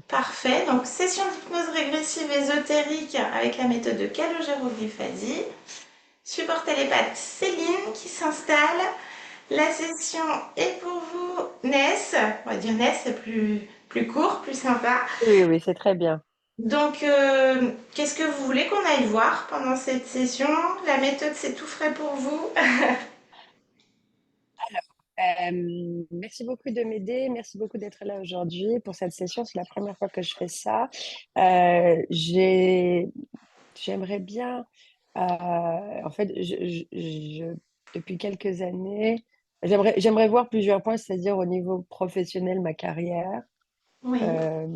Parfait. Donc, session d'hypnose régressive ésotérique avec la méthode de Calogero Gliffadi. Support télépathe Céline qui s'installe. La session est pour vous, Ness. On va dire Ness, c'est plus court, plus sympa. Oui, oui, c'est très bien. Donc, qu'est-ce que vous voulez qu'on aille voir pendant cette session? La méthode, c'est tout frais pour vous. Merci beaucoup de m'aider. Merci beaucoup d'être là aujourd'hui pour cette session. C'est la première fois que je fais ça. J'aimerais bien, en fait, depuis quelques années, j'aimerais voir plusieurs points, c'est-à-dire au niveau professionnel, ma carrière, Oui. euh,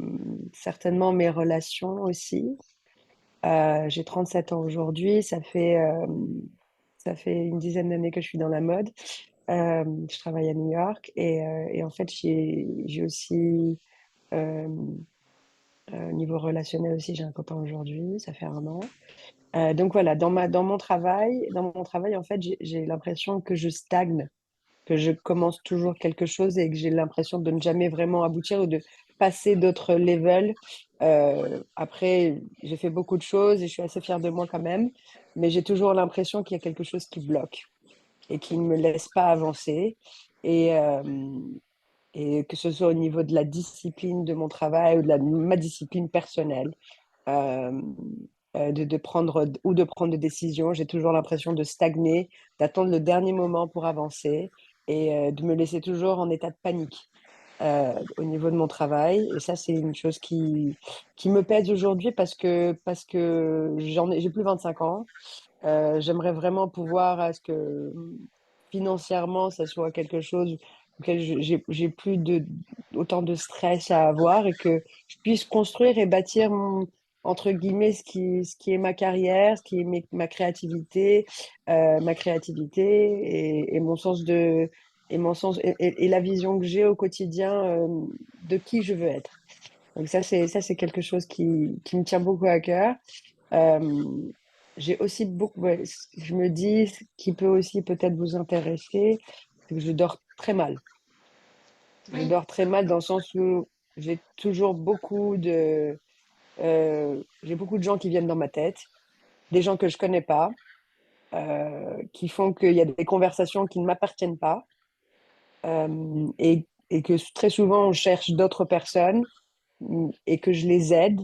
certainement mes relations aussi. J'ai 37 ans aujourd'hui. Ça fait une dizaine d'années que je suis dans la mode. Je travaille à New York et en fait, j'ai aussi, euh, niveau relationnel aussi, j'ai un copain aujourd'hui, ça fait 1 an. Donc voilà, dans mon travail, en fait, j'ai l'impression que je stagne, que je commence toujours quelque chose et que j'ai l'impression de ne jamais vraiment aboutir ou de passer d'autres levels. Après, j'ai fait beaucoup de choses et je suis assez fière de moi quand même, mais j'ai toujours l'impression qu'il y a quelque chose qui bloque et qui ne me laisse pas avancer. Et, euh, et que ce soit au niveau de la discipline de mon travail ou ma discipline personnelle, euh, de prendre ou de prendre des décisions, j'ai toujours l'impression de stagner, d'attendre le dernier moment pour avancer et de me laisser toujours en état de panique. Au niveau de mon travail. Et ça, c'est une chose qui me pèse aujourd'hui parce que j'ai plus 25 ans. J'aimerais vraiment pouvoir à ce que financièrement, ça soit quelque chose auquel j'ai plus autant de stress à avoir et que je puisse construire et bâtir entre guillemets, ce qui est ma carrière, ce qui est ma créativité et mon sens et mon sens et la vision que j'ai au quotidien, de qui je veux être. Donc ça, c'est quelque chose qui me tient beaucoup à cœur. Euh, j'ai aussi beaucoup, ouais, je me dis, ce qui peut aussi peut-être vous intéresser, c'est que je dors très mal. Je Oui. dors très mal dans le sens où j'ai toujours j'ai beaucoup de gens qui viennent dans ma tête, des gens que je connais pas, qui font qu'il y a des conversations qui ne m'appartiennent pas, et que très souvent on cherche d'autres personnes et que je les aide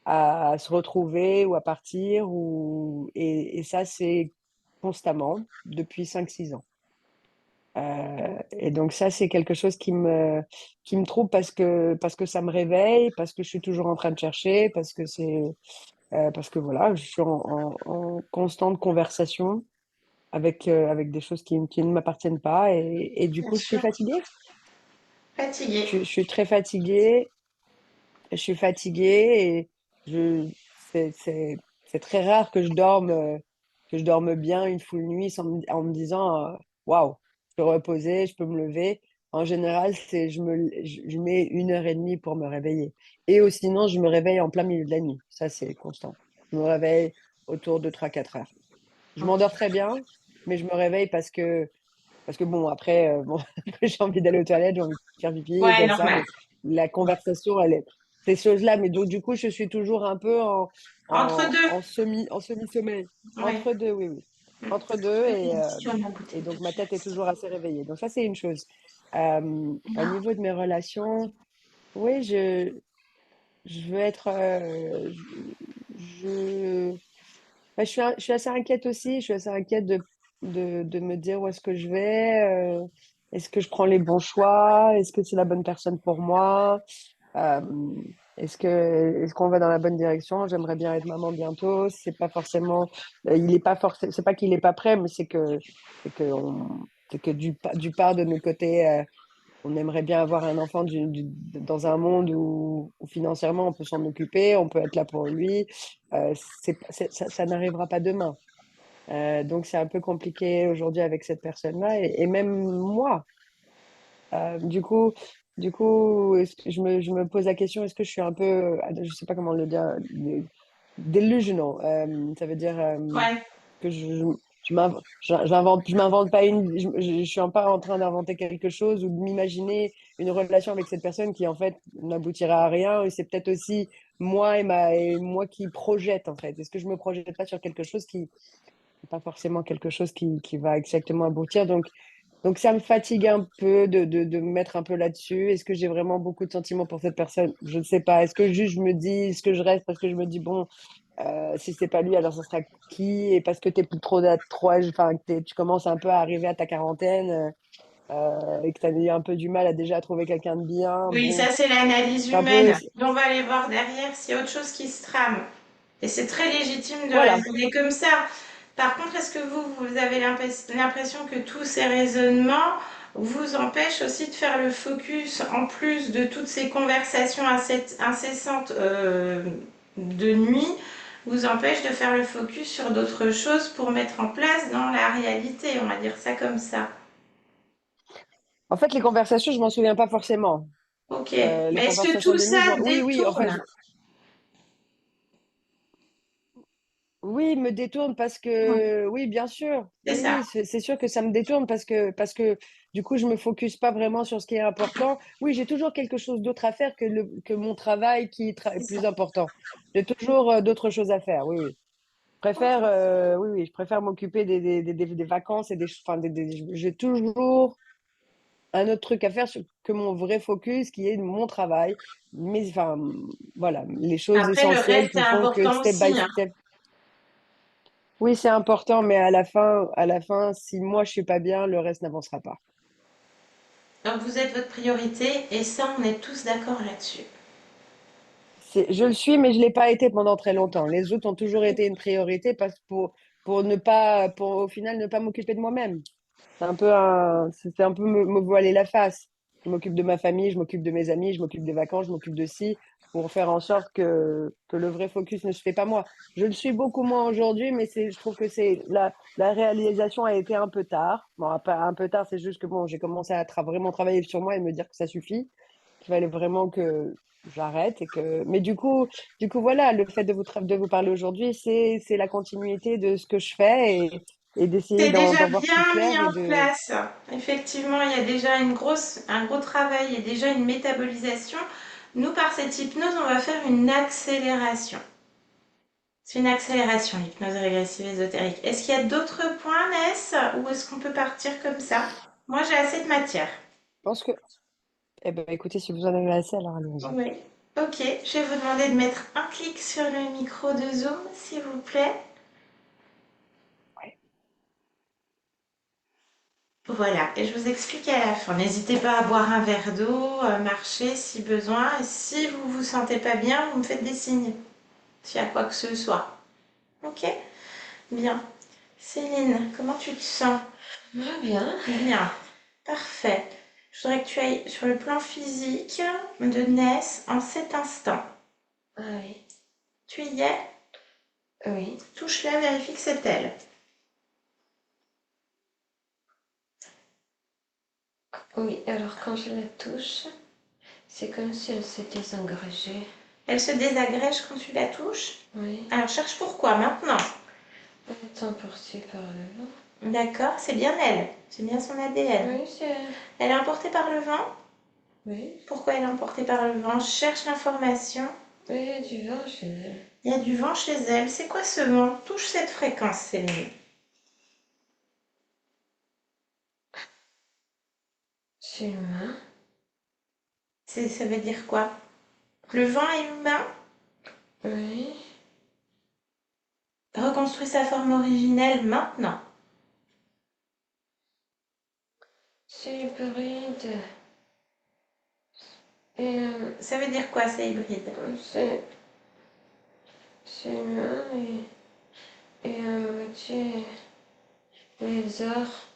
à se retrouver ou à partir. Et ça, c'est constamment depuis 5 6 ans. Et donc ça, c'est quelque chose qui me trouble parce que ça me réveille, parce que je suis toujours en train de chercher, parce que voilà, je suis en constante conversation avec des choses qui ne m'appartiennent pas. Et du Bien coup, je suis sûr. fatiguée. Fatigué. Je suis très fatiguée. Je suis fatiguée et je, c'est très rare que je dorme bien une full nuit en me disant, waouh, je peux reposer, je peux me lever. En général, je mets 1 heure et demie pour me réveiller. Et sinon, je me réveille en plein milieu de la nuit. Ça, c'est constant. Je me réveille autour de 3 4 heures. Je m'endors Ok. très bien, mais je me réveille parce que bon, après, bon, j'ai envie d'aller aux toilettes, j'ai envie de faire pipi et Ouais, tout ça, normal. mais la conversation, ces choses-là. Mais donc, du coup, je suis toujours un peu Entre deux. en semi-sommeil. Ouais. Entre deux, oui, oui. Entre deux, Si on a et bouteille de donc ma tête est Shiraz. toujours assez réveillée. Donc, ça, c'est une chose. Au Non. niveau de mes relations, oui, je veux être. Je, je suis assez inquiète aussi. Je suis assez inquiète de me dire où est-ce que je vais. Est-ce que je prends les bons choix? Est-ce que c'est la bonne personne pour moi? Euh, est-ce qu'on va dans la bonne direction? J'aimerais bien être maman bientôt. C'est pas forcément, il est pas forcément, c'est pas qu'il est pas prêt, mais c'est que du part de nos côtés, on aimerait bien avoir un enfant dans un monde où financièrement on peut s'en occuper, on peut être là pour lui. Ça n'arrivera pas demain. Donc c'est un peu compliqué aujourd'hui avec cette personne-là et même moi. Euh, du coup, du coup, je me pose la question, est-ce que je suis un peu, je sais pas comment le dire, delusional. Ça veut dire Ouais. que je m'invente pas je suis pas en train d'inventer quelque chose ou de m'imaginer une relation avec cette personne qui en fait n'aboutira à rien. Et c'est peut-être aussi et moi qui projette en fait. Est-ce que je me projette pas sur quelque chose qui n'est pas forcément quelque chose qui va exactement aboutir? Donc ça me fatigue un peu de me mettre un peu là-dessus. Est-ce que j'ai vraiment beaucoup de sentiments pour cette personne? Je ne sais pas. Est-ce que juste je me dis, est-ce que je reste parce que je me dis, bon, si c'est pas lui, alors ça sera qui? Et parce que t'es plus trop âgé, enfin, que tu commences un peu à arriver à ta quarantaine et que tu as eu un peu du mal à déjà trouver quelqu'un de bien. Oui, Bon, ça c'est l'analyse c'est un peu, humaine. On va aller voir derrière s'il y a autre chose qui se trame. Et c'est très légitime de voilà. raisonner comme ça. Par contre, est-ce que vous avez l'impression que tous ces raisonnements vous empêchent aussi de faire le focus, en plus de toutes ces conversations incessantes de nuit, vous empêchent de faire le focus sur d'autres choses pour mettre en place dans la réalité, on va dire ça comme ça. En fait, les conversations, je m'en souviens pas forcément. Ok. Les Mais est-ce que conversations tout de nuit, ça oui, oui, enfin, détourne? oui, me détourne parce que, oui, bien sûr, C'est oui, ça. oui, c'est sûr que ça me détourne parce que du coup, je me focus pas vraiment sur ce qui est important. Oui, j'ai toujours quelque chose d'autre à faire que mon travail est C'est ça. plus important. J'ai toujours d'autres choses à faire, oui, oui. Oui, oui, je préfère m'occuper des vacances et enfin, j'ai toujours un autre truc à faire que mon vrai focus, qui est mon travail. Mais, enfin, voilà, les choses Après, le essentielles reste est qui font que important step by aussi, hein. step. Oui, c'est important, mais à la fin, si moi je suis pas bien, le reste n'avancera pas. Donc vous êtes votre priorité et ça, on est tous d'accord là-dessus. Je le suis, mais je l'ai pas été pendant très longtemps. Les autres ont toujours été une priorité pour ne pas, pour au final ne pas m'occuper de moi-même. C'était un peu me voiler la face. Je m'occupe de ma famille, je m'occupe de mes amis, je m'occupe des vacances, je m'occupe de ci, pour faire en sorte que le vrai focus ne se fait pas moi. Je le suis beaucoup moins aujourd'hui, mais je trouve que la réalisation a été un peu tard. Bon, pas un peu tard, c'est juste que bon, j'ai commencé à vraiment travailler sur moi et me dire que ça suffit, qu'il fallait vraiment que j'arrête mais du coup, voilà, le fait de vous parler aujourd'hui, c'est la continuité de ce que je fais et d'essayer C'est déjà d'en voir plus bien mis clair et en de. place. Effectivement, il y a déjà un gros travail, il y a déjà une métabolisation. Nous, par cette hypnose, on va faire une accélération. C'est une accélération, l'hypnose régressive ésotérique. Est-ce qu'il y a d'autres points, Ness, ou est-ce qu'on peut partir comme ça? Moi, j'ai assez de matière. Je pense que, eh ben, écoutez, si vous en avez assez, alors allons-y. Oui. Ok, je vais vous demander de mettre un clic sur le micro de Zoom, s'il vous plaît. Ouais. Voilà, et je vous explique à la fin. N'hésitez pas à boire un verre d'eau, marcher si besoin. Et si vous vous sentez pas bien, vous me faites des signes, s'il y a quoi que ce soit. Ok? Bien. Céline, comment tu te sens? Va bien. Bien. Parfait. Je voudrais que tu ailles sur le plan physique de Ness en cet instant. Ah oui. Tu y es? Oui. Touche-la, vérifie que c'est elle. Oui, alors quand je la touche, c'est comme si elle s'était désengragée. Elle se désagrège quand tu la touches? Oui. Alors cherche pourquoi maintenant. Elle est emportée par le vent. D'accord, c'est bien elle. C'est bien son ADN. Oui, c'est elle. Elle est emportée par le vent? Oui. Pourquoi elle est emportée par le vent? Je cherche l'information. Oui, il y a du vent chez elle. Il y a du vent chez elle. C'est quoi ce vent? Touche cette fréquence, Céline. C'est humain. Ça veut dire quoi? Le vent est humain? Oui. Reconstruis sa forme originelle maintenant. C'est hybride. Et Ça veut dire quoi, c'est hybride? c'est humain et à moitié lézard.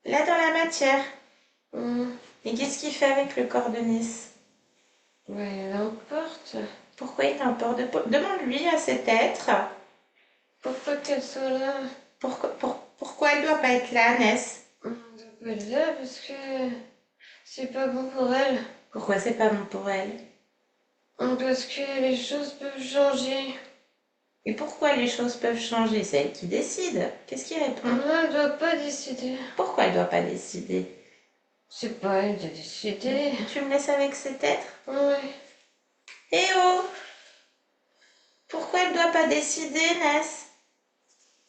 Là, dans la matière. Hum. Et qu'est-ce qu'il fait avec le corps de Nice? Ouais, elle emporte. Pourquoi il l'emporte? Demande-lui à cet être Pourquoi qu'elle soit là? pourquoi elle doit pas être là, Ness? On doit pas être là parce que c'est pas bon pour elle. Pourquoi c'est pas bon pour elle? Parce que les choses peuvent changer. Et pourquoi les choses peuvent changer? C'est elle qui décide. Qu'est-ce qui répond? Elle ne doit pas décider. Pourquoi elle doit pas décider? C'est pas elle de décider. Tu me laisses avec cet être? Oui. Eh oh! Pourquoi elle doit pas décider, Ness?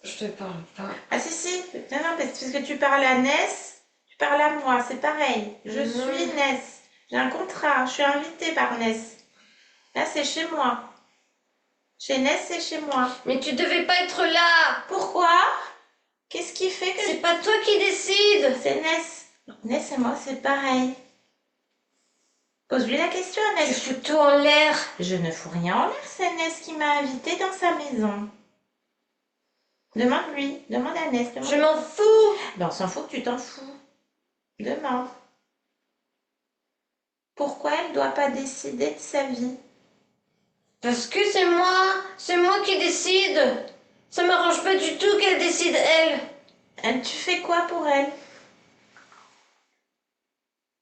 Je te parle pas. Ah si, si. Non, non, parce que tu parles à Ness, tu parles à moi, c'est pareil. Je suis Ness. J'ai un contrat, je suis invitée par Ness. Là, c'est chez moi. Chez Ness, c'est chez moi. Mais tu devais pas être là. Pourquoi? Qu'est-ce qui fait que C'est pas toi qui décides. C'est Ness. Ness et moi, c'est pareil. Pose-lui la question à Tu Ness. fous tout en l'air. Je ne fous rien en l'air, c'est Ness qui m'a invitée dans sa maison. Demande-lui, demande à Ness. Je m'en fous. Ben, on s'en fout que tu t'en fous. Demande. Pourquoi elle ne doit pas décider de sa vie? Parce que c'est moi qui décide. Ça m'arrange pas du tout qu'elle décide elle. Tu fais quoi pour elle?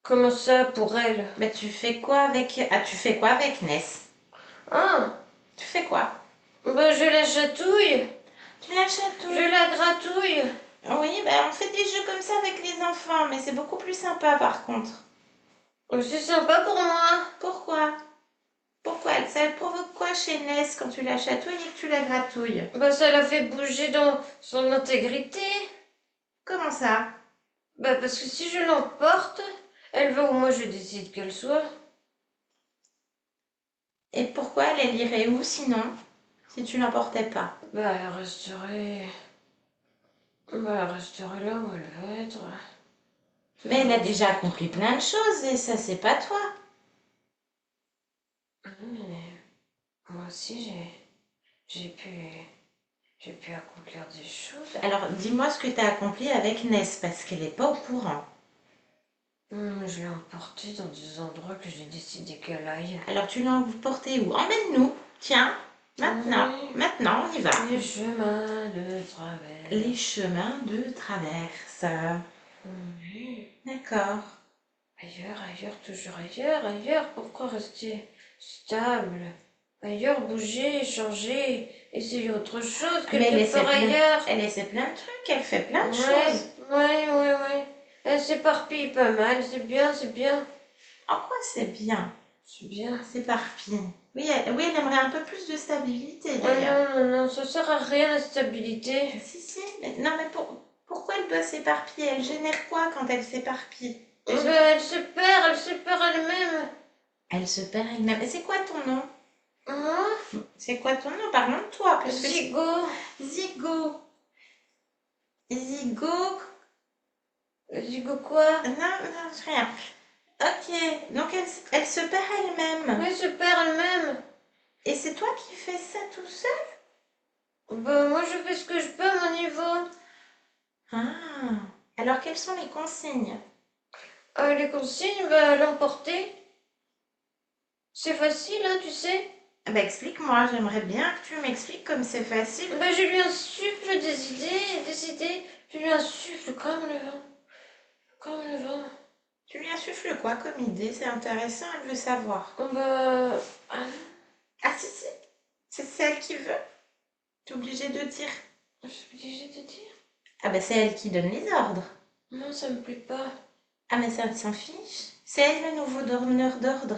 Comment ça pour elle? Ben, tu fais quoi avec... Ah, tu fais quoi avec Ness? Ah, Tu fais quoi? bah je la chatouille. Tu la chatouilles? Je la gratouille. Oui, ben, on fait des jeux comme ça avec les enfants, mais c'est beaucoup plus sympa par contre. C'est sympa pour moi. Pourquoi? Pourquoi? Ça provoque quoi chez Ness quand tu la chatouilles et que tu la gratouilles? Bah ça la fait bouger dans son intégrité. Comment ça? Bah parce que si je l'emporte, elle va où moi je décide qu'elle soit. Et pourquoi elle irait où sinon, si tu l'emportais pas? Bah elle resterait... Bah elle resterait là où elle va être. Mais elle a déjà accompli plein de choses et ça, c'est pas toi. Mais moi aussi j'ai pu accomplir des choses. Alors, dis-moi ce que tu as accompli avec Ness, parce qu'elle n'est pas au courant. Je l'ai emportée dans des endroits que j'ai décidé qu'elle aille. Alors, tu l'as emporté où? Emmène-nous. Tiens, maintenant. Oui. Maintenant, on y va. Les chemins de travers. Les chemins de traverse. Oui. D'accord. Ailleurs, ailleurs, toujours ailleurs, ailleurs. Pourquoi rester stable? Ailleurs, bouger, changer, essayer autre chose que Mais de faire ailleurs. elle essaie plein de trucs, elle fait plein de Ouais, choses. ouais. Elle s'éparpille pas mal, c'est bien, c'est bien. En quoi c'est bien? C'est bien. S'éparpille. Oui, elle aimerait un peu plus de stabilité Ouais, d'ailleurs. non, ça sert à rien la stabilité. Si, si. Non, mais pourquoi elle doit s'éparpiller? Elle génère quoi quand elle s'éparpille? Elle se perd elle-même. Elle se perd elle-même. Et c'est quoi ton nom? Hein? C'est quoi ton nom? Parlons de toi. Parce que Zigo. Zigo. Zigo. Zigo quoi? Non, non, rien. Ok. Donc elle se perd elle-même. Elle se perd elle-même. Et c'est toi qui fais ça tout seul? Bah, moi je fais ce que je peux à mon niveau. Ah. Alors quelles sont les consignes? Les consignes, bah, l'emporter. C'est facile, hein, tu sais. Ah bah explique-moi, j'aimerais bien que tu m'expliques comme c'est facile. Bah, je lui insuffle des idées. Je lui insuffle comme le vent. Comme le vent. Tu lui insuffles quoi comme idée? C'est intéressant, elle veut savoir. Bah, ah, Ah si, si. C'est celle qui veut. T'es obligée de dire. je suis obligée de dire. Ah bah c'est elle qui donne les ordres. Non, ça me plaît pas. Ah mais ça elle s'en fiche. C'est elle le nouveau donneur d'ordre.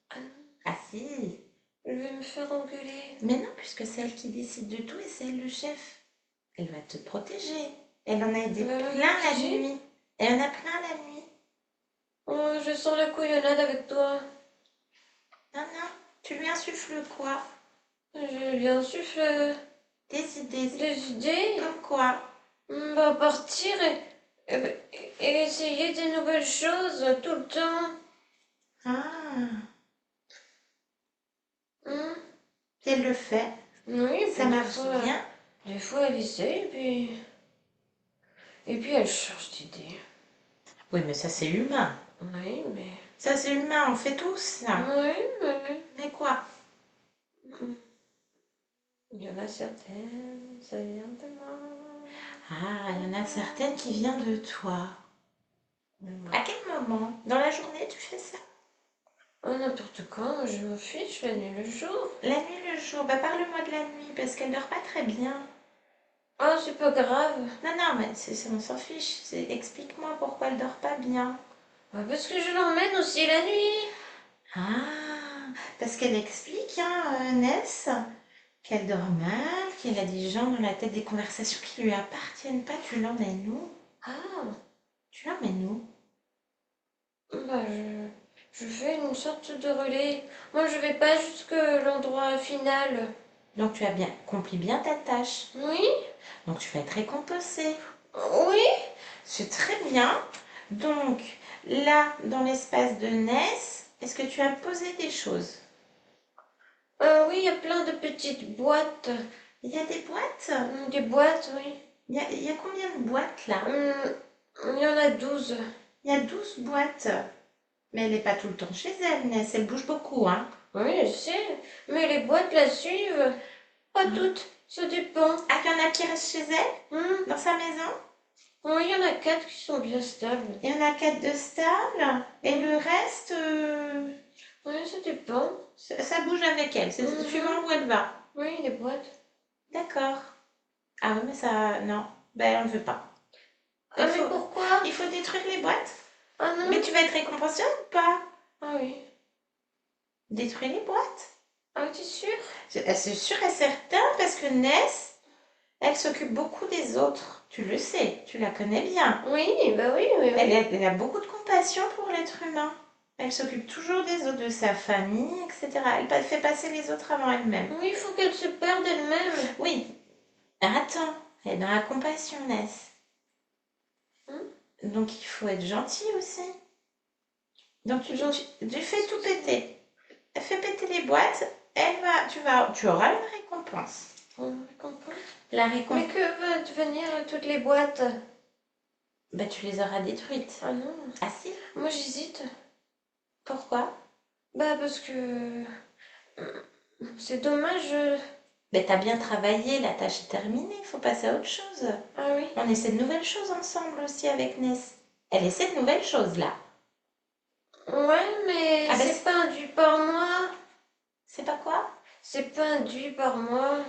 Ah non, Ah si. je vais me faire engueuler. Mais non, puisque c'est elle qui décide de tout et c'est elle le chef. Elle va te protéger. Elle en a aidé Elle va me plein la protéger. nuit. Elle en a plein la nuit. Oh, je sens la couillonnade avec toi. Non, non. Tu lui insuffles quoi? Je lui insuffle Des idées. des idées. Comme quoi? Bah, partir et essayer des nouvelles choses tout le temps. Ah. Hein? Et elle le fait. Oui, Ça puis marche bien. des fois, elle essaie et puis elle change d'idée. Oui, mais ça c'est humain. Oui, mais... Ça c'est humain, on fait tous ça. Oui, mais... Mais quoi? Il y en a certaines, ça vient de moi. Ah, il y en a certaines qui viennent de toi. Mais moi, À quel moment? Dans la journée, tu fais ça? Oh, n'importe quand, moi je m'en fiche, la nuit, le jour. La nuit, le jour. Bah, parle-moi de la nuit, parce qu'elle dort pas très bien. Oh, c'est pas grave. Non, non, mais on s'en fiche. Explique-moi pourquoi elle dort pas bien. Bah, parce que je l'emmène aussi la nuit. Ah, parce qu'elle explique, hein, Ness, qu'elle dort mal, qu'elle a des gens dans la tête, des conversations qui lui appartiennent pas. Tu l'emmènes où? Ah, Tu l'emmènes où? bah je fais une sorte de relais. Moi je vais pas jusque l'endroit final. Donc tu as bien accompli bien ta tâche. Oui? Donc tu vas être récompensé. Oui? C'est très bien. Donc là, dans l'espace de Ness, est-ce que tu as posé des choses? Oui, il y a plein de petites boîtes. Il y a des boîtes? Des boîtes, oui. Il y a combien de boîtes là? Il y en a 12. Il y a 12 boîtes. Mais elle n'est pas tout le temps chez elle, Ness. Elle bouge beaucoup, hein. Oui, je sais. Mais les boîtes la suivent. Pas toutes, ça dépend. Ah, il y en a qui restent chez elle, dans sa maison? Oui, il y en a 4 qui sont bien stables. Il y en a 4 de stables. Et le reste, Oui, ça dépend. ça bouge avec elle. C'est suivant où elle va. Oui, les boîtes. D'accord. Ah oui, mais ça, non. Ben, on ne veut pas. Ah, mais pourquoi? Il faut détruire les boîtes. Ah non. Mais tu vas être récompensé ou pas? Ah oui. Détruire les boîtes. Ah, t'es sûr? C'est sûr et certain parce que Ness, elle s'occupe beaucoup des autres. Tu le sais, tu la connais bien. Oui, bah oui, oui, oui. Elle a beaucoup de compassion pour l'être humain. Elle s'occupe toujours des autres, de sa famille, etc. Elle fait passer les autres avant elle-même. Oui, il faut qu'elle se perde elle-même. Oui. Attends, elle est dans la compassion, Ness. Donc il faut être gentil aussi. Donc tu fais tout péter. Elle fait péter les boîtes, tu auras une récompense. Récompense. La Mais récompense, que vont devenir toutes les boîtes? bah, tu les auras détruites. Ah non. Ah si? Moi j'hésite. Pourquoi? Bah parce que c'est dommage. Ben, t'as bien travaillé, la tâche est terminée, il faut passer à autre chose. Ah oui. On essaie de nouvelles choses ensemble aussi avec Ness. Elle essaie de nouvelles choses là. Ouais, mais Ah ben, c'est pas induit par moi. c'est pas quoi? C'est pas induit par moi.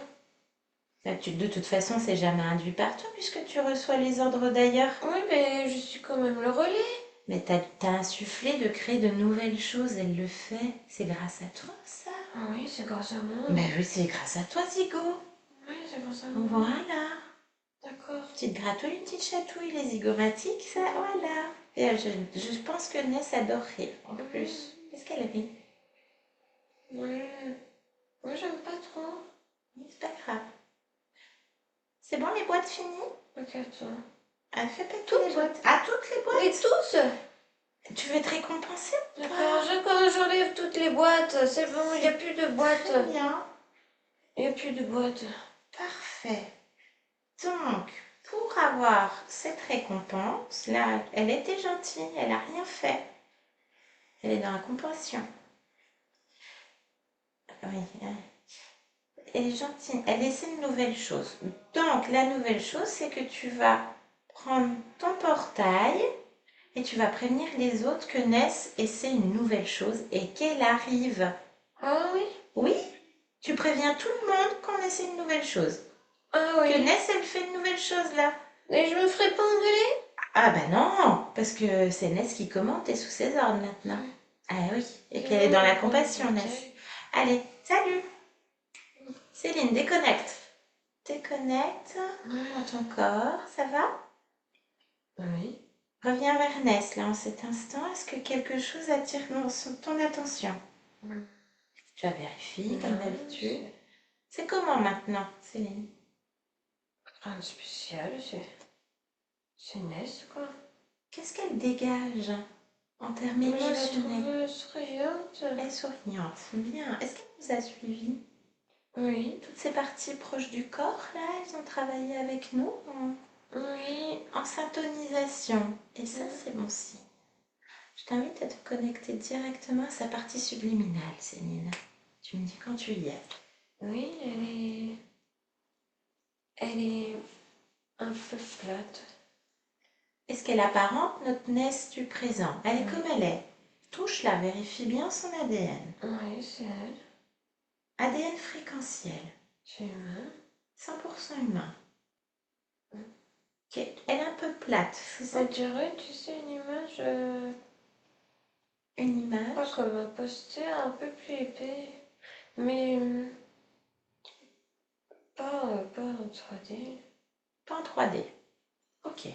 Ben, de toute façon, c'est jamais induit par toi puisque tu reçois les ordres d'ailleurs. Oui, mais je suis quand même le relais. Mais t'as insufflé de créer de nouvelles choses, elle le fait. C'est grâce à toi ça. Ah oui, c'est grâce à moi. Ben oui, c'est grâce à toi, Zigo. Oui, c'est grâce à moi. Voilà. D'accord. Petite gratouille, une petite chatouille, les zygomatiques, ça, voilà. Et je pense que Ness adorerait en plus. Qu'est-ce qu'elle rit? Oui. Moi j'aime pas trop. C'est pas grave. C'est bon, les boîtes finies? Ok, attends. Elle fait péter les boîtes. Ah, toutes les boîtes? Mais tous? Tu veux être récompensée ou pas? D'accord, quand j'enlève toutes les boîtes, c'est bon, il n'y a plus de boîtes. Très bien. Il n'y a plus de boîtes. Parfait. Donc, pour avoir cette récompense, là, elle était gentille, elle n'a rien fait. Elle est dans la compassion. Oui, elle est gentille. Elle essaie une nouvelle chose. Donc, la nouvelle chose, c'est que tu vas prendre ton portail et tu vas prévenir les autres que Ness essaie une nouvelle chose et qu'elle arrive. Ah oui? Oui, tu préviens tout le monde qu'on essaie une nouvelle chose. Ah Que oui. Ness, elle fait une nouvelle chose là. Et je me ferai pas engueuler? Ah bah non, parce que c'est Ness qui commande, t'es sous ses ordres maintenant. Ah oui, et qu'elle est dans la compassion, Ness. Allez, salut. Céline, déconnecte. Déconnecte dans ton corps, ça va? Oui. Reviens vers Ness là en cet instant. Est-ce que quelque chose attire ton attention? Tu as vérifié comme d'habitude. C'est comment maintenant, Céline? Rien de spécial, c'est Ness, quoi. Qu'est-ce qu'elle dégage en termes Mais je la émotionnels? trouve souriante. Elle est souriante, bien. Est-ce qu'elle nous a suivis? Oui. Toutes ces parties proches du corps, là, elles ont travaillé avec nous Oui. en syntonisation. Et ça, c'est bon signe. Je t'invite à te connecter directement à sa partie subliminale, Céline. Tu me dis quand tu y es. Oui, elle est un peu plate. Est-ce qu'elle apparente notre Ness du présent? Elle est comme elle est. Touche-la, vérifie bien son ADN. Oui, c'est elle. ADN fréquentiel, C'est humain. 100% humain. Ok, elle est un peu plate, c'est ça? On dirait, tu sais, une image, Une pas image? comme un poster, un peu plus épais, mais pas en 3D. Pas en 3D. Ok,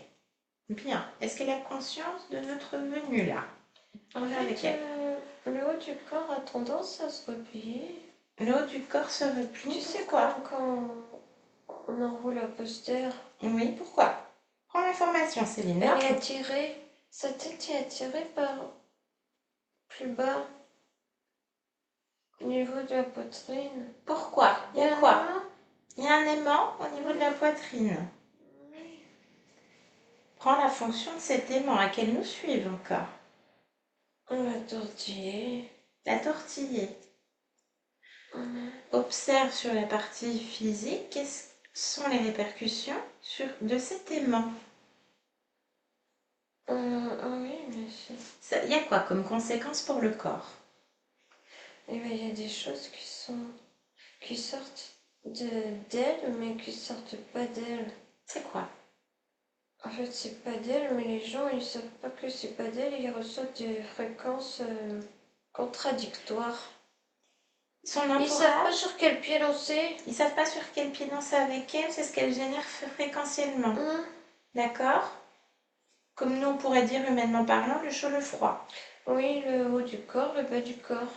bien. Est-ce qu'elle a conscience de notre venue là? On En va fait, avec elle. le haut du corps a tendance à se replier. Le haut du corps se replie. Tu sais, Pourquoi? quand on enroule un poster, Oui, pourquoi? Prends l'information, Céline. elle Hein. est attirée, sa tête est attirée par plus bas, au niveau de la poitrine. Pourquoi? Il y a un quoi? aimant. Il y a un aimant au niveau de la poitrine. Oui. Prends la fonction de cet aimant à qu'elle nous suive encore. On va tortiller. La tortiller. Mhm. Observe sur la partie physique quelles sont les répercussions de cet aimant. Oui, mais Il y a quoi comme conséquence pour le corps? eh ben, il y a des choses qui sortent d'elle, mais qui sortent pas d'elle. C'est quoi? En fait, c'est pas d'elle, mais les gens, ils savent pas que c'est pas d'elle, ils reçoivent des fréquences contradictoires. Son Ils savent pas entourage? sur quel pied lancer. Ils savent pas sur quel pied danser avec elle, c'est ce qu'elle génère fréquentiellement. Hum. D'accord? Comme nous on pourrait dire humainement parlant, le chaud, le froid. Oui, le haut du corps, le bas du corps.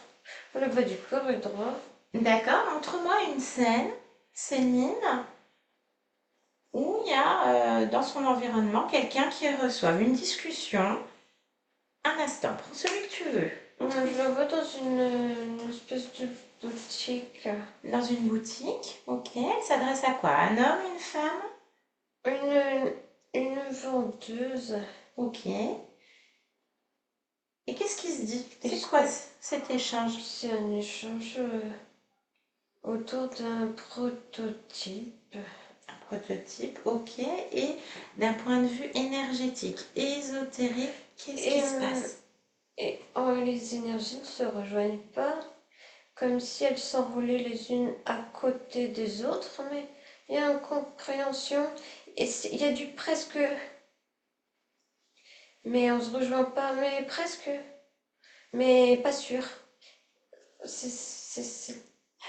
Le bas du corps est droit. D'accord, montre-moi une scène, Céline, où il y a dans son environnement quelqu'un qui reçoit une discussion. Un instant, prends celui que tu veux. Je la vois dans une espèce de boutique. Dans une boutique, ok. Elle s'adresse à quoi? Un homme, une femme? Une vendeuse. Ok. Et qu'est-ce qui se dit? C'est Est-ce quoi que cet échange? c'est un échange autour d'un prototype? Un prototype, ok. Et d'un point de vue énergétique, ésotérique, qu'est-ce qui Et, se passe? les énergies ne se rejoignent pas, comme si elles s'enroulaient les unes à côté des autres, mais il y a une compréhension, et il y a du presque, mais on se rejoint pas, mais presque, mais pas sûr. C'est-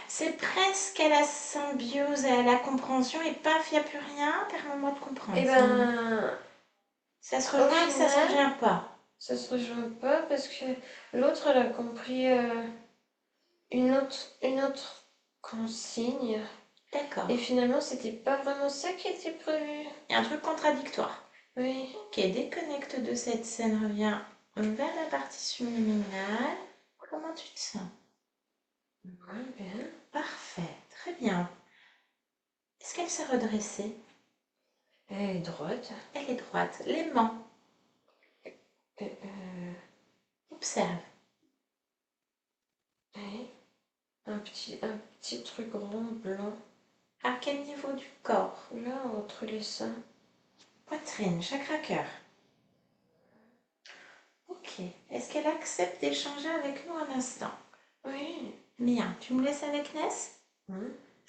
C'est presque à la symbiose, à la compréhension, et paf, il n'y a plus rien. Permets-moi de comprendre. Eh ben, Ça se au rejoint et ça se final, rejoint pas. ça se rejoint pas parce que l'autre, elle a compris une autre consigne. D'accord. Et finalement, c'était pas vraiment ça qui était prévu. Il y a un truc contradictoire. Oui. Ok, déconnecte de cette scène, reviens vers la partie subliminale. Comment tu te sens? Ouais, bien. Parfait, très bien. Est-ce qu'elle s'est redressée? Elle est droite. Elle est droite. L'aimant, Euh, observe. oui. Un petit truc rond blanc. À quel niveau du corps? Là, entre les seins. Poitrine, chakra cœur. Ok. Est-ce qu'elle accepte d'échanger avec nous un instant? Oui. Bien. Tu me laisses avec Ness? Hein?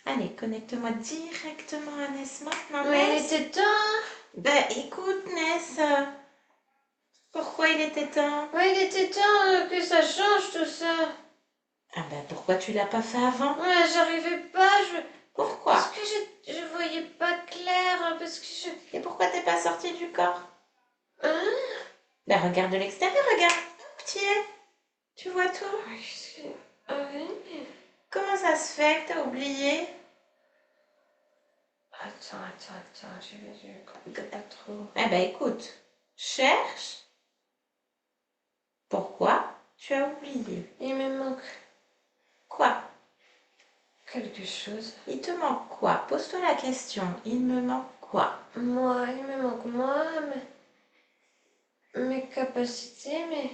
Allez, connecte-moi directement à Ness maintenant, Mais il Ness. était temps. Ben, écoute, Ness. Pourquoi il était temps? Ouais, il était temps que ça change tout ça. Ah ben, pourquoi tu l'as pas fait avant? Ouais, j'arrivais pas. Pourquoi? Parce que je voyais pas clair. Parce que Et pourquoi t'es pas sorti du corps? Hein? Ben, regarde de l'extérieur, regarde. Hop, tu y es. Tu vois tout. Ah oui? Comment ça se fait que t'as oublié? Attends, je comprends pas trop. Eh ben, écoute, cherche. Pourquoi tu as oublié? Il me manque Quoi? quelque chose. Il te manque quoi? Pose-toi la question. Il me manque quoi? Moi, il me manque moi, mes capacités, mais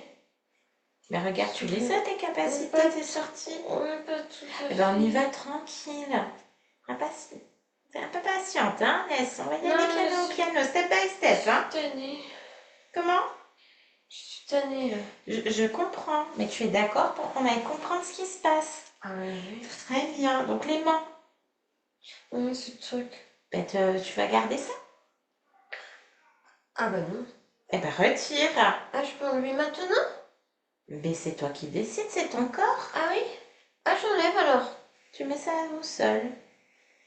Mais regarde, tu les as tes capacités, Pas- tes sorties. pas tout à Eh ben, on y fait. va tranquille. T'es un peu patiente, hein, Ness? On va y Non, aller mais piano au piano, step by step, hein? Tenez, Comment? je suis suis tannée là. Je comprends, mais tu es d'accord pour qu'on aille comprendre ce qui se passe. Ah oui. Très bien. Donc l'aimant, Oui, ce truc. ben, tu vas garder ça? Ah bah non. Eh ben retire. Ah, je peux enlever maintenant? Mais c'est toi qui décides, c'est ton corps. Ah oui? Ah, j'enlève alors. Tu mets ça au sol.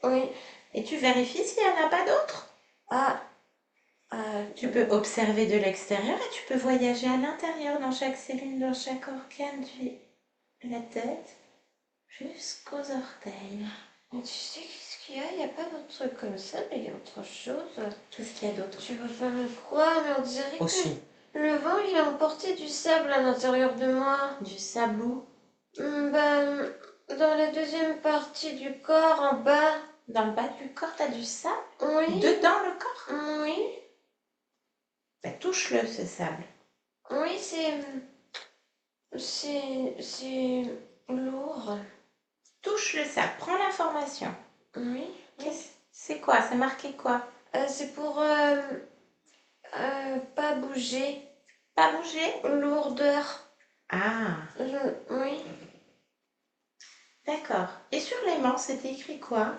Oui. Et tu vérifies s'il n'y en a pas d'autres. Ah. Tu peux observer de l'extérieur et tu peux voyager à l'intérieur dans chaque cellule, dans chaque organe, de la tête jusqu'aux orteils. Mais tu sais qu'est-ce qu'il y a? Il n'y a pas d'autre truc comme ça, mais il y a autre chose. Qu'est-ce qu'il y a d'autre? Tu vas pas me croire, mais on dirait Aussi. que le vent, il a emporté du sable à l'intérieur de moi. Du sablou. Ben, dans la deuxième partie du corps, en bas. Dans le bas du corps, t'as du sable? Oui. Dedans le corps? Oui. Ben, touche-le, ce sable. Oui, c'est lourd. Touche le sable, prends l'information. Oui. C'est quoi? C'est marqué quoi? C'est pour pas bouger. Pas bouger? Lourdeur. Ah, Oui. d'accord. Et sur l'aimant, c'était écrit quoi?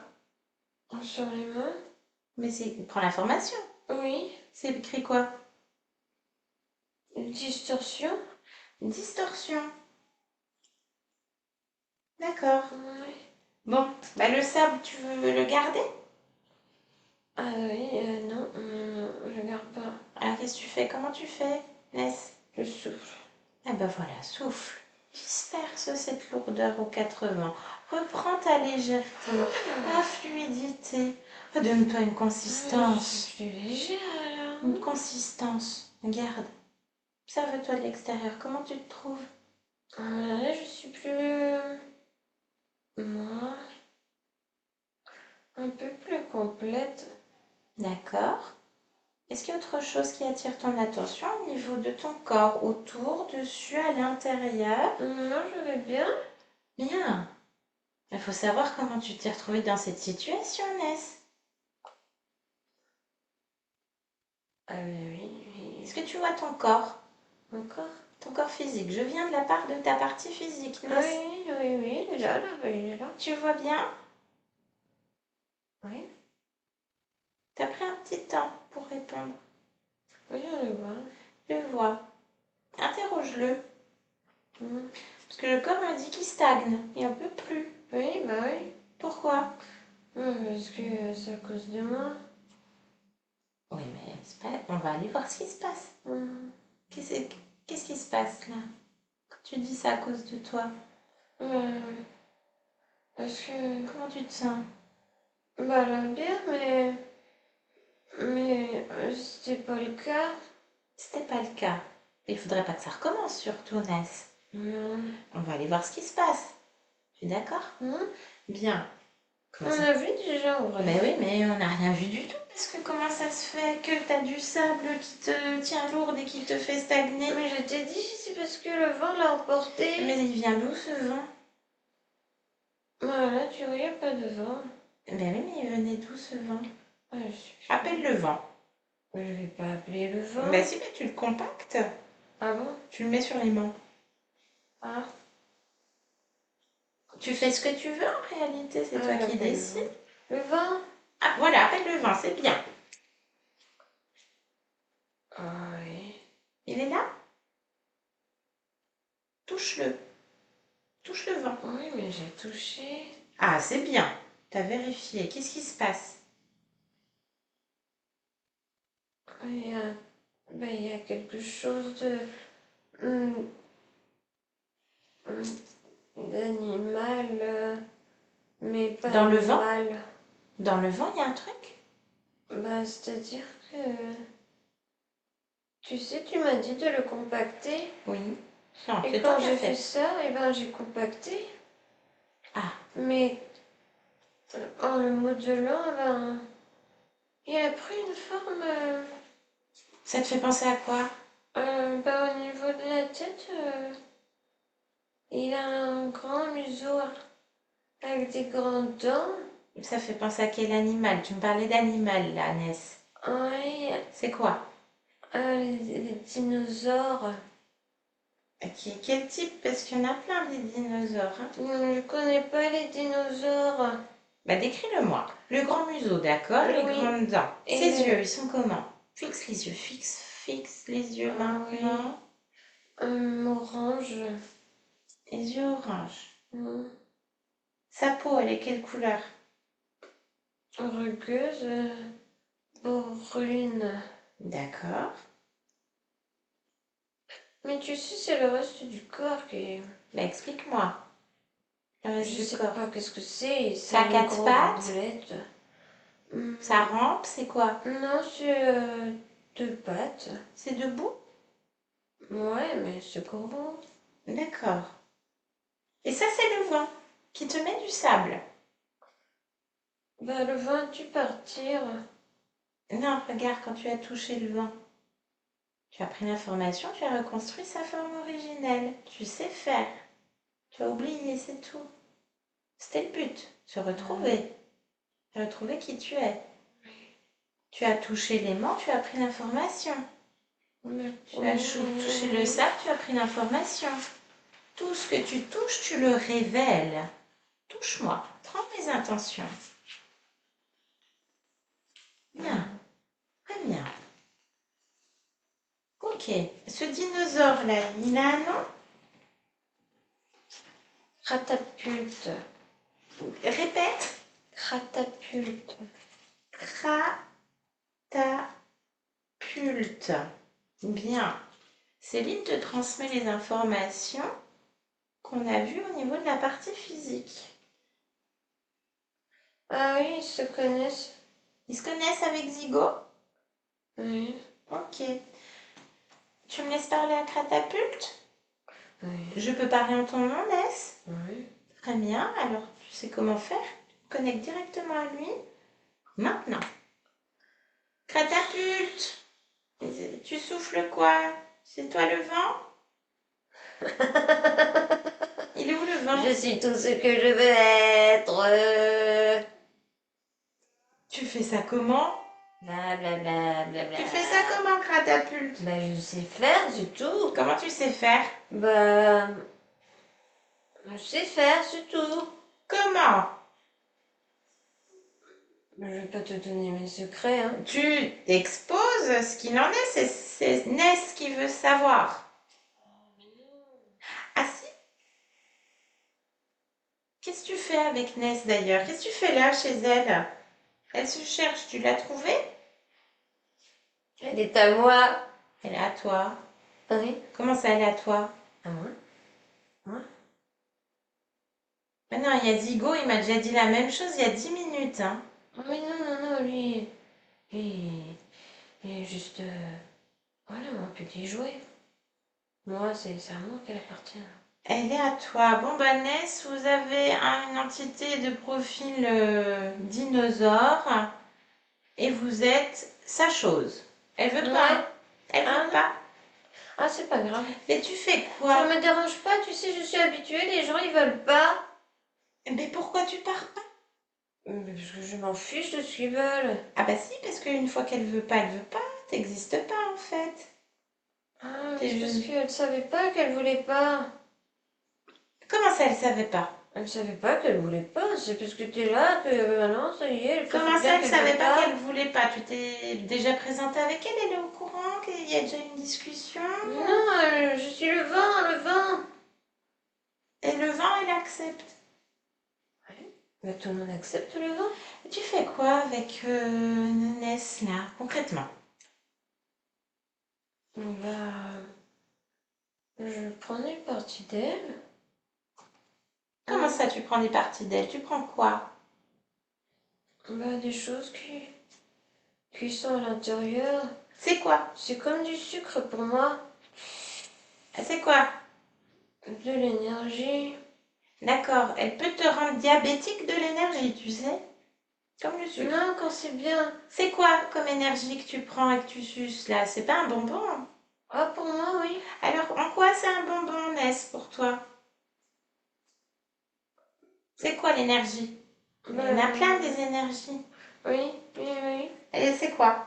Sur les mains. Mais prends l'information. Oui. C'est écrit quoi? Distorsion. Distorsion. D'accord. Oui. Bon, bah le sable, tu veux le garder? Ah oui, non, je garde pas. Alors qu'est-ce que tu fais? Comment tu fais, Ness? Je souffle. Ah bah voilà, souffle. Disperse cette lourdeur aux quatre vents. Reprends ta légèreté, la fluidité. Donne-toi une Je consistance. suis plus légère alors. Une consistance. Regarde. Observe-toi de l'extérieur. Comment tu te trouves? Là, je suis plus. Moi. Un peu plus complète. D'accord. Est-ce qu'il y a autre chose qui attire ton attention au niveau de ton corps? Autour, dessus, à l'intérieur? Non, je vais bien. Bien. Il faut savoir comment tu t'es retrouvée dans cette situation, Ness. Ah oui. Est-ce que tu vois ton corps? Encore? Ton corps physique. Je viens de la part de ta partie physique, Ah Ness. oui, il est là, il est là. Tu vois bien? Oui. T'as pris un petit temps pour répondre. Oui, on le voit. Je le vois. Interroge-le. Mm. Parce que le corps me dit qu'il stagne. Il n'en peut plus. Oui, bah oui. Pourquoi? Parce que c'est à cause de moi. Oui, mais c'est pas... on va aller voir ce qui se passe. Mm. Qu'est-ce qui se passe là? Quand tu dis ça à cause de toi, Parce que. comment tu te sens? Bah, là, bien, mais c'était pas le cas. C'était pas le cas. Il faudrait pas que ça recommence surtout, Ness. Non. On va aller voir ce qui se passe. Tu es d'accord? Mm. Bien. On Comment ça... a vu déjà en vrai. Mais oui, mais on n'a rien vu du tout. Parce que comment ça se fait que tu as du sable qui te tient lourde et qui te fait stagner? Mais je t'ai dit, c'est parce que le vent l'a emporté. Mais il vient d'où ce vent? Voilà, tu vois, il n'y a pas de vent. Ben oui, mais il venait d'où ce vent? Je suis... Appelle le vent. Je vais pas appeler le vent. Ben si, mais tu le compactes. Ah bon? Tu le mets sur les mains. Ah. Tu fais ce que tu veux en réalité, c'est toi qui j'appelle décides. le vent. Ah voilà, appelle le vent, c'est bien. Ah oui. Il est là? Touche-le. Touche le vent. Oui, mais j'ai touché. Ah, c'est bien. T'as vérifié. Qu'est-ce qui se passe? Il y a quelque chose de... hum, d'animal, mais pas Dans le vent? animal. Dans le vent, il y a un truc? C'est-à-dire que... Tu sais, tu m'as dit de le compacter. Oui. Non, Et c'est toi quand qui as j'ai fait. fait ça, j'ai compacté. Ah, Mais en le modelant, il a pris une forme... ça te fait penser à quoi? au niveau de la tête, il a un grand museau avec des grandes dents. Ça fait penser à quel animal? Tu me parlais d'animal là, Ness. Oui, C'est quoi? les dinosaures. Quel type? Parce qu'il y en a plein des dinosaures, hein. Je connais pas les dinosaures. Bah, décris-le-moi. Le grand museau, d'accord? Les Oui. grandes dents. Et Ses le- yeux, ils sont comment? Fixe les yeux, fixe les yeux Ah oui. maintenant. Orange. Les yeux orange. Hmm. Sa peau, elle est quelle couleur? Rugueuse. Brune. D'accord. Mais tu sais, c'est le reste du corps qui... Bah, explique-moi. Le reste Je du sais corps. pas qu'est-ce que c'est. Ça a C'est une quatre grosse pattes? boulette. Ça rampe, c'est quoi? Non, c'est deux pattes. C'est debout? Ouais, mais c'est gros. D'accord. Et ça, c'est le vent qui te met du sable. Bah, le vent a dû partir. Non, regarde, quand tu as touché le vent, tu as pris l'information, tu as reconstruit sa forme originelle. Tu sais faire. Tu as oublié, c'est tout. C'était le but, se retrouver. Retrouver qui tu es. Tu as touché l'aimant, tu as pris l'information. Mais Tu as touché le sable, tu as pris l'information. Tout ce que tu touches, tu le révèles. Touche-moi, prends mes intentions. Bien, très bien. Ok, ce dinosaure-là, il a un nom? Catapulte. Répète. Catapulte. Catapulte. Bien. Céline te transmet les informations qu'on a vues au niveau de la partie physique. Ah oui, ils se connaissent. Ils se connaissent avec Zigo? Oui. Ok. Tu me laisses parler à Catapulte? Oui. Je peux parler en ton nom, Ness? Oui. Très bien. Alors, tu sais comment faire? Connecte directement à lui. Maintenant. Catapulte! Tu souffles quoi? C'est toi le vent? Il est où le vent? Je suis tout ce que je veux être. Tu fais ça comment? Bla bla bla bla bla. Tu fais ça comment, Catapulte? Bah, je sais faire du tout. Comment tu sais faire? Bah, je sais faire, c'est tout. Comment? Bah, je vais pas te donner mes secrets, hein. Tu exposes ce qu'il en est, c'est Ness qui veut savoir. Ah si? Qu'est-ce que tu fais avec Ness d'ailleurs? Qu'est-ce que tu fais là chez elle? Elle se cherche, tu l'as trouvée? Elle est à moi. Elle est à toi. Oui. Comment ça, elle est à toi? À moi. Moi. Maintenant, il y a Zigo, il m'a déjà dit la même chose il y a 10 minutes. Hein. Oh, mais non, non, non, lui, il est juste, voilà, un petit jouet. Moi, c'est à moi qu'elle appartient. Elle est à toi. Bon, bah Ness, vous avez une entité de profil dinosaure et vous êtes sa chose. Elle veut pas. Hein. Ouais. Elle Ah, veut non. pas. Ah, c'est pas grave. Mais tu fais Ça quoi? me dérange pas, tu sais, je suis habituée, les gens, ils veulent pas. Mais pourquoi tu pars pas? Mais parce que je m'en fiche de ce qu'ils veulent. Ah bah si, parce qu'une fois qu'elle veut pas, elle veut pas. T'existes pas en fait. Ah, T'es c'est parce juste- qu'elle savait pas qu'elle voulait pas. Comment ça, elle savait pas? Elle savait pas qu'elle voulait pas, c'est parce que t'es là que maintenant, ça y est, elle fait Comment bien ça, elle qu'elle savait veut pas pas. qu'elle voulait pas? Tu t'es déjà présentée avec elle? Elle est au courant qu'il y a déjà une discussion? Non, je suis le vent, le vent. Et le vent, elle accepte. Mais tout le monde accepte le vent. Et tu fais quoi avec Ness là, concrètement? Bah, je prenais partie d'elle. Comment ça, tu prends des parties d'elle? Tu prends quoi? Bah, des choses qui sont à l'intérieur. C'est quoi? C'est comme du sucre pour moi. C'est quoi? De l'énergie. D'accord, elle peut te rendre diabétique de l'énergie, tu sais? Comme le sucre. Non, quand c'est bien. C'est quoi comme énergie que tu prends et que tu suces là? C'est pas un bonbon? Ah, pour moi, oui. Alors, en quoi c'est un bonbon, Ness, pour toi? C'est quoi l'énergie? Il y en a plein des énergies. Oui, oui, oui. Et c'est quoi?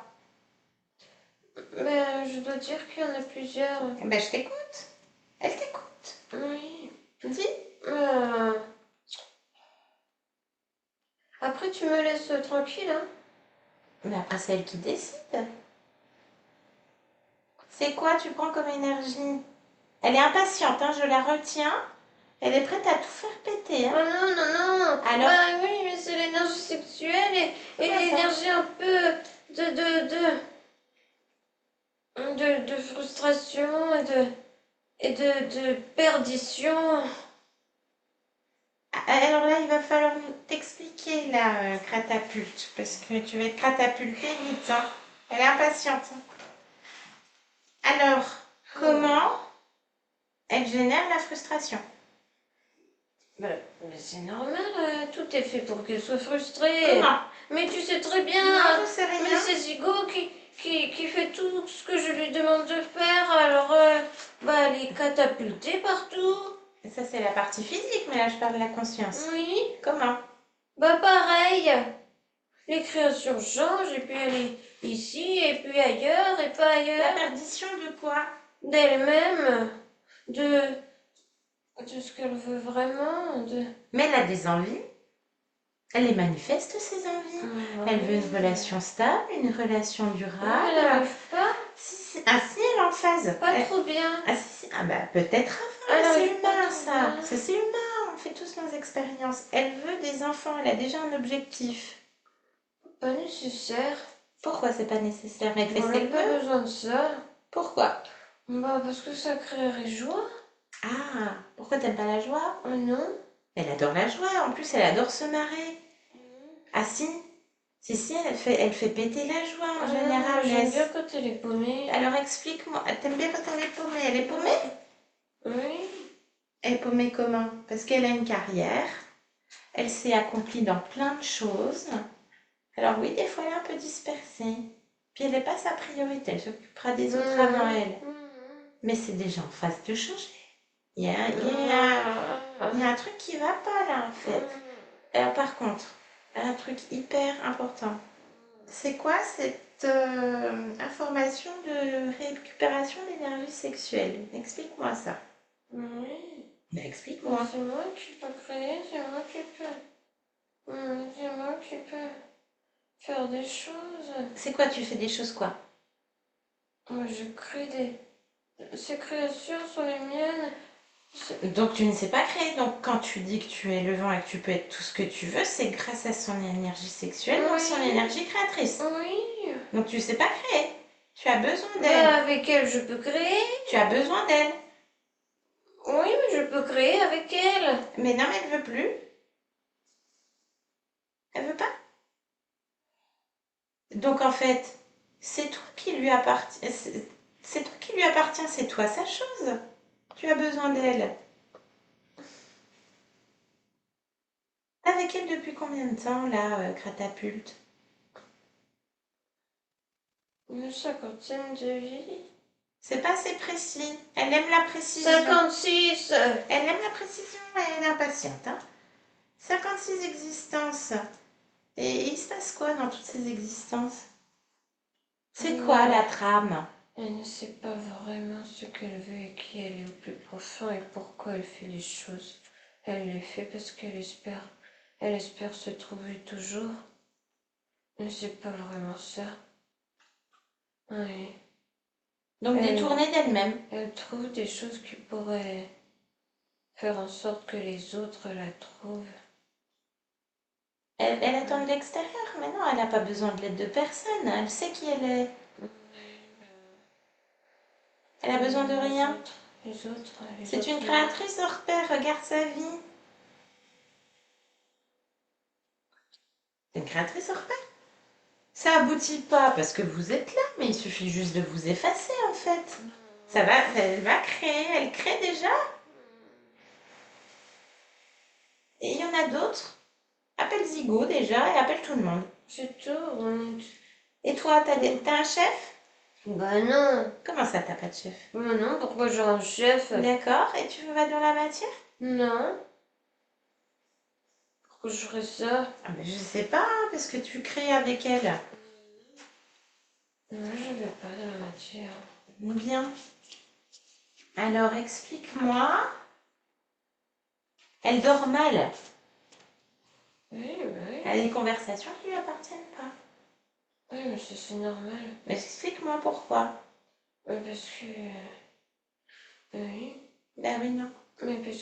Mais je dois dire qu'il y en a plusieurs. Ben, je t'écoute. Elle t'écoute. Oui. Dis. Euh, Après, tu me laisses tranquille, hein? Mais après, c'est elle qui décide. C'est quoi tu prends comme énergie? Elle est impatiente, hein, je la retiens. Elle est prête à tout faire péter, hein. Oh non, non, non. Alors? Bah oui, mais c'est l'énergie sexuelle et Comment ça? l'énergie un peu de frustration et de perdition. Alors là, il va falloir t'expliquer, là, Cratapulte, parce que tu vas être catapultée vite, hein. Elle est impatiente, hein. Alors, comment elle génère la frustration? Bah, mais c'est normal, tout est fait pour qu'elle soit frustrée. Comment? Mais tu sais très bien, Non, je sais mais rien. c'est Zigo qui fait tout ce que je lui demande de faire, alors bah, elle est catapultée partout. Ça, c'est la partie physique, mais là, je parle de la conscience. Oui, Comment? bah pareil. Les créations changent, et puis elle est ici, et puis ailleurs, et pas La ailleurs. perdition de quoi? D'elle-même, de ce qu'elle veut vraiment, Mais elle a des envies. Elle les manifeste, ses envies. Elle veut une relation stable, une relation Ouais, elle durable. n'arrive pas, Si, ah, si, elle est en phase. pas Elle- trop bien. Ah, si, ah bah, peut-être avant, Elle mais c'est n'arrive pas humain, trop ça. bien. Ça, c'est humain. On fait tous nos expériences. Elle veut des enfants. Elle a déjà un objectif. Pas nécessaire. Pourquoi c'est pas nécessaire? Elle fait On ce n'a qu'elle pas veut. besoin de ça. Pourquoi? Bah, parce que ça créerait joie. Ah, pourquoi t'aimes pas la joie? Oh non? Elle adore la joie. En plus, elle adore se marrer. Ah si? Si, si, elle fait péter la joie en Ah non, général. j'aime bien quand elle est paumée. Alors explique-moi. T'aimes bien quand elle est paumée? Elle est paumée? Oui. Elle est paumée comment? Parce qu'elle a une carrière. Elle s'est accomplie dans plein de choses. Alors oui, des fois, elle est un peu dispersée. Puis elle n'est pas sa priorité. Elle s'occupera des autres avant elle. Mais c'est déjà en phase de changer. Il y a un truc qui va pas là, en fait. Alors, par contre, un truc hyper important. C'est quoi cette information de récupération d'énergie sexuelle? Explique-moi ça. Oui. Mais explique-moi. C'est moi qui peux créer, c'est moi qui peux. C'est moi qui peux faire des choses. C'est quoi, tu fais des choses quoi? Moi, je crée des. Ces créations sont les miennes. Donc tu ne sais pas créer. Donc quand tu dis que tu es le vent et que tu peux être tout ce que tu veux, c'est grâce à son énergie sexuelle, donc son Oui. énergie créatrice. Oui. Donc tu sais pas créer. Tu as besoin Bah, d'elle. avec elle, je peux créer. Tu as besoin d'elle. Oui, mais je peux créer avec elle. Mais non, mais elle veut plus. Elle veut pas. Donc en fait, c'est toi qui lui appartient. C'est toi qui lui appartient. C'est toi sa chose. Tu as besoin d'elle. Avec elle depuis combien de temps là, Cratapulte? Une cinquantaine de vie. C'est pas assez précis. Elle aime la précision. 56. Elle aime la précision et elle est impatiente. Hein. 56 existences. Et il se passe quoi dans toutes ces existences? C'est quoi la trame? Elle ne sait pas vraiment ce qu'elle veut et qui elle est au plus profond et pourquoi elle fait les choses. Elle les fait parce elle espère se trouver toujours. Mais c'est pas vraiment ça. Oui. Donc Elle- détournée d'elle-même. Elle trouve des choses qui pourraient faire en sorte que les autres la trouvent. Elle attend de l'extérieur, mais non, elle n'a pas besoin de l'aide de personne. Elle sait qui elle est. Elle a besoin de rien. Les autres, les C'est une autres, créatrice hors pair, regarde sa vie. C'est une créatrice hors pair. Ça aboutit pas parce que vous êtes là, mais il suffit juste de vous effacer en fait. Ça va, elle va créer, elle crée déjà. Et il y en a d'autres. Appelle Zigo déjà et appelle tout le monde. C'est tout. Et toi, t'as un chef? Bah non. Comment ça, t'as pas de chef? Bah non, pourquoi j'ai un chef? D'accord, et tu vas dans la matière? Non. Pourquoi je ferais ça? Ah ben, je sais pas, hein, parce que tu crées avec elle. Non, je vais pas dans la matière. Bien. Alors, explique-moi Elle dort mal. Oui, Elle a des conversations qui lui appartiennent pas. oui, mais ça, c'est normal. Mais explique-moi pourquoi. Parce que... oui, Ben oui, non. mais parce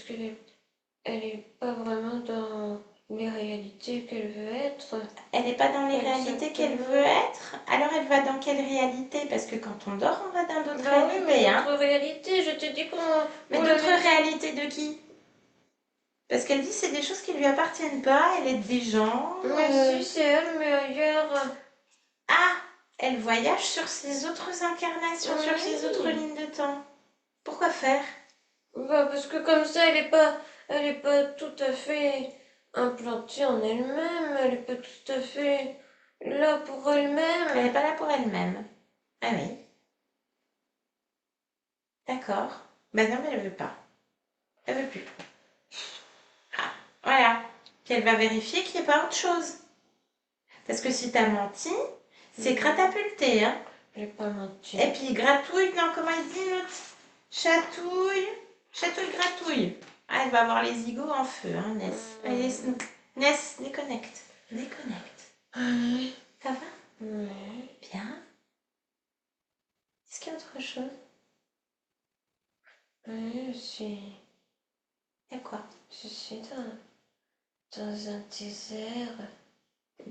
elle est pas vraiment dans les réalités qu'elle veut être. Elle n'est pas dans les réalités qu'elle Exactement. veut être. Alors elle va dans quelle réalité? Parce que quand on dort, on va dans d'autres Bah oui, mais réalités, hein. notre réalité, je te dis qu'on... Mais on d'autres l'avait- réalités de qui? Parce qu'elle dit c'est des choses qui lui appartiennent pas, elle aide des gens. Mais si, c'est elle, mais ailleurs. Ah, elle voyage sur ses autres incarnations, sur ses autres Oui. lignes de temps. Pourquoi faire? Bah, parce que comme ça, elle est pas tout à fait implantée en elle-même. Elle est pas tout à fait là pour Elle n'est elle-même. pas là pour elle-même. Ah oui, d'accord. Ben non, mais elle veut pas. Elle veut plus. Ah, voilà. Puis elle va vérifier qu'il n'y ait pas autre chose. Parce que si t'as menti, c'est catapulté, hein. J'ai pas menti. Et puis gratouille, non, comment il dit l'autre? Chatouille, chatouille, gratouille. Ah, elle va avoir les zigots en feu, hein, Ness. Allez, Ness, déconnecte. Déconnecte. Oui. Ça va? Oui. Bien. Est-ce qu'il y a autre chose? Oui, Il y a quoi? je suis dans un désert.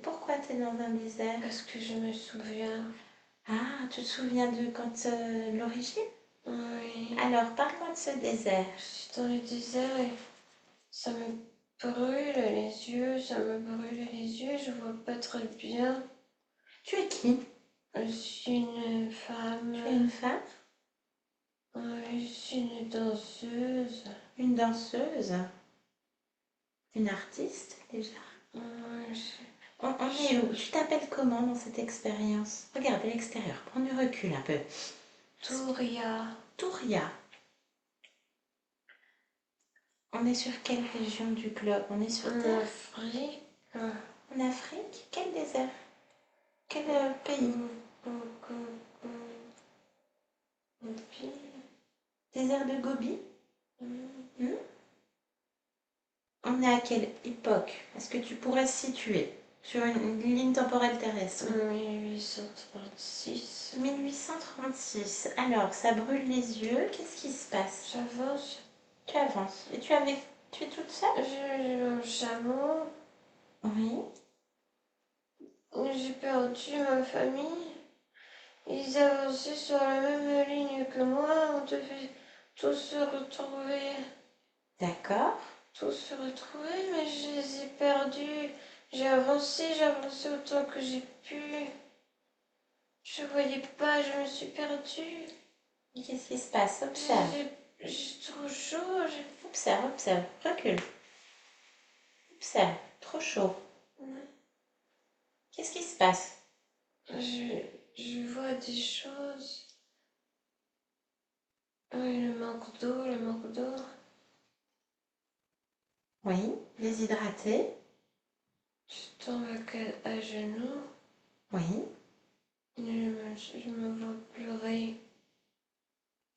Pourquoi t'es dans un désert? Parce que je me souviens. Ah, tu te souviens de quand l'origine? Oui. Alors, parle-moi de ce désert. Je suis dans le désert et ça me brûle les yeux, ça me brûle les yeux, je vois pas très bien. Tu es qui? Je suis une femme. Tu es une femme? Oui, je suis une danseuse. Une danseuse? Une artiste, déjà? Oui, On est où? Tu t'appelles comment dans cette expérience? Regarde à l'extérieur, prends du recul un peu. Touria. Touria. On est sur quelle région du globe? On est sur En Terre? Afrique. En Afrique? Quel désert? Quel pays? Gobi. Désert de Gobi? Mm. On est à quelle époque? Est-ce que tu pourrais situer sur une ligne temporelle terrestre? 1836. 1836. Alors, ça brûle les yeux. Qu'est-ce qui se passe? J'avance. Tu avances. Et tu es toute seule? J'ai un chameau. Oui. J'ai perdu ma famille. Ils avançaient sur la même ligne que moi. On devait tous se retrouver. D'accord. Tous se retrouver, mais je les ai perdus. J'ai avancé autant que j'ai pu. Je voyais pas, je me suis perdue. Et qu'est-ce qui se passe? Observe. J'ai trop chaud. Observe, observe. Recule. Observe. Trop chaud. Qu'est-ce qui se passe? Je vois des choses. Oui, le manque d'eau, le manque d'eau. Oui. Déshydraté. Je tombe à genoux. Oui. Je me vois pleurer.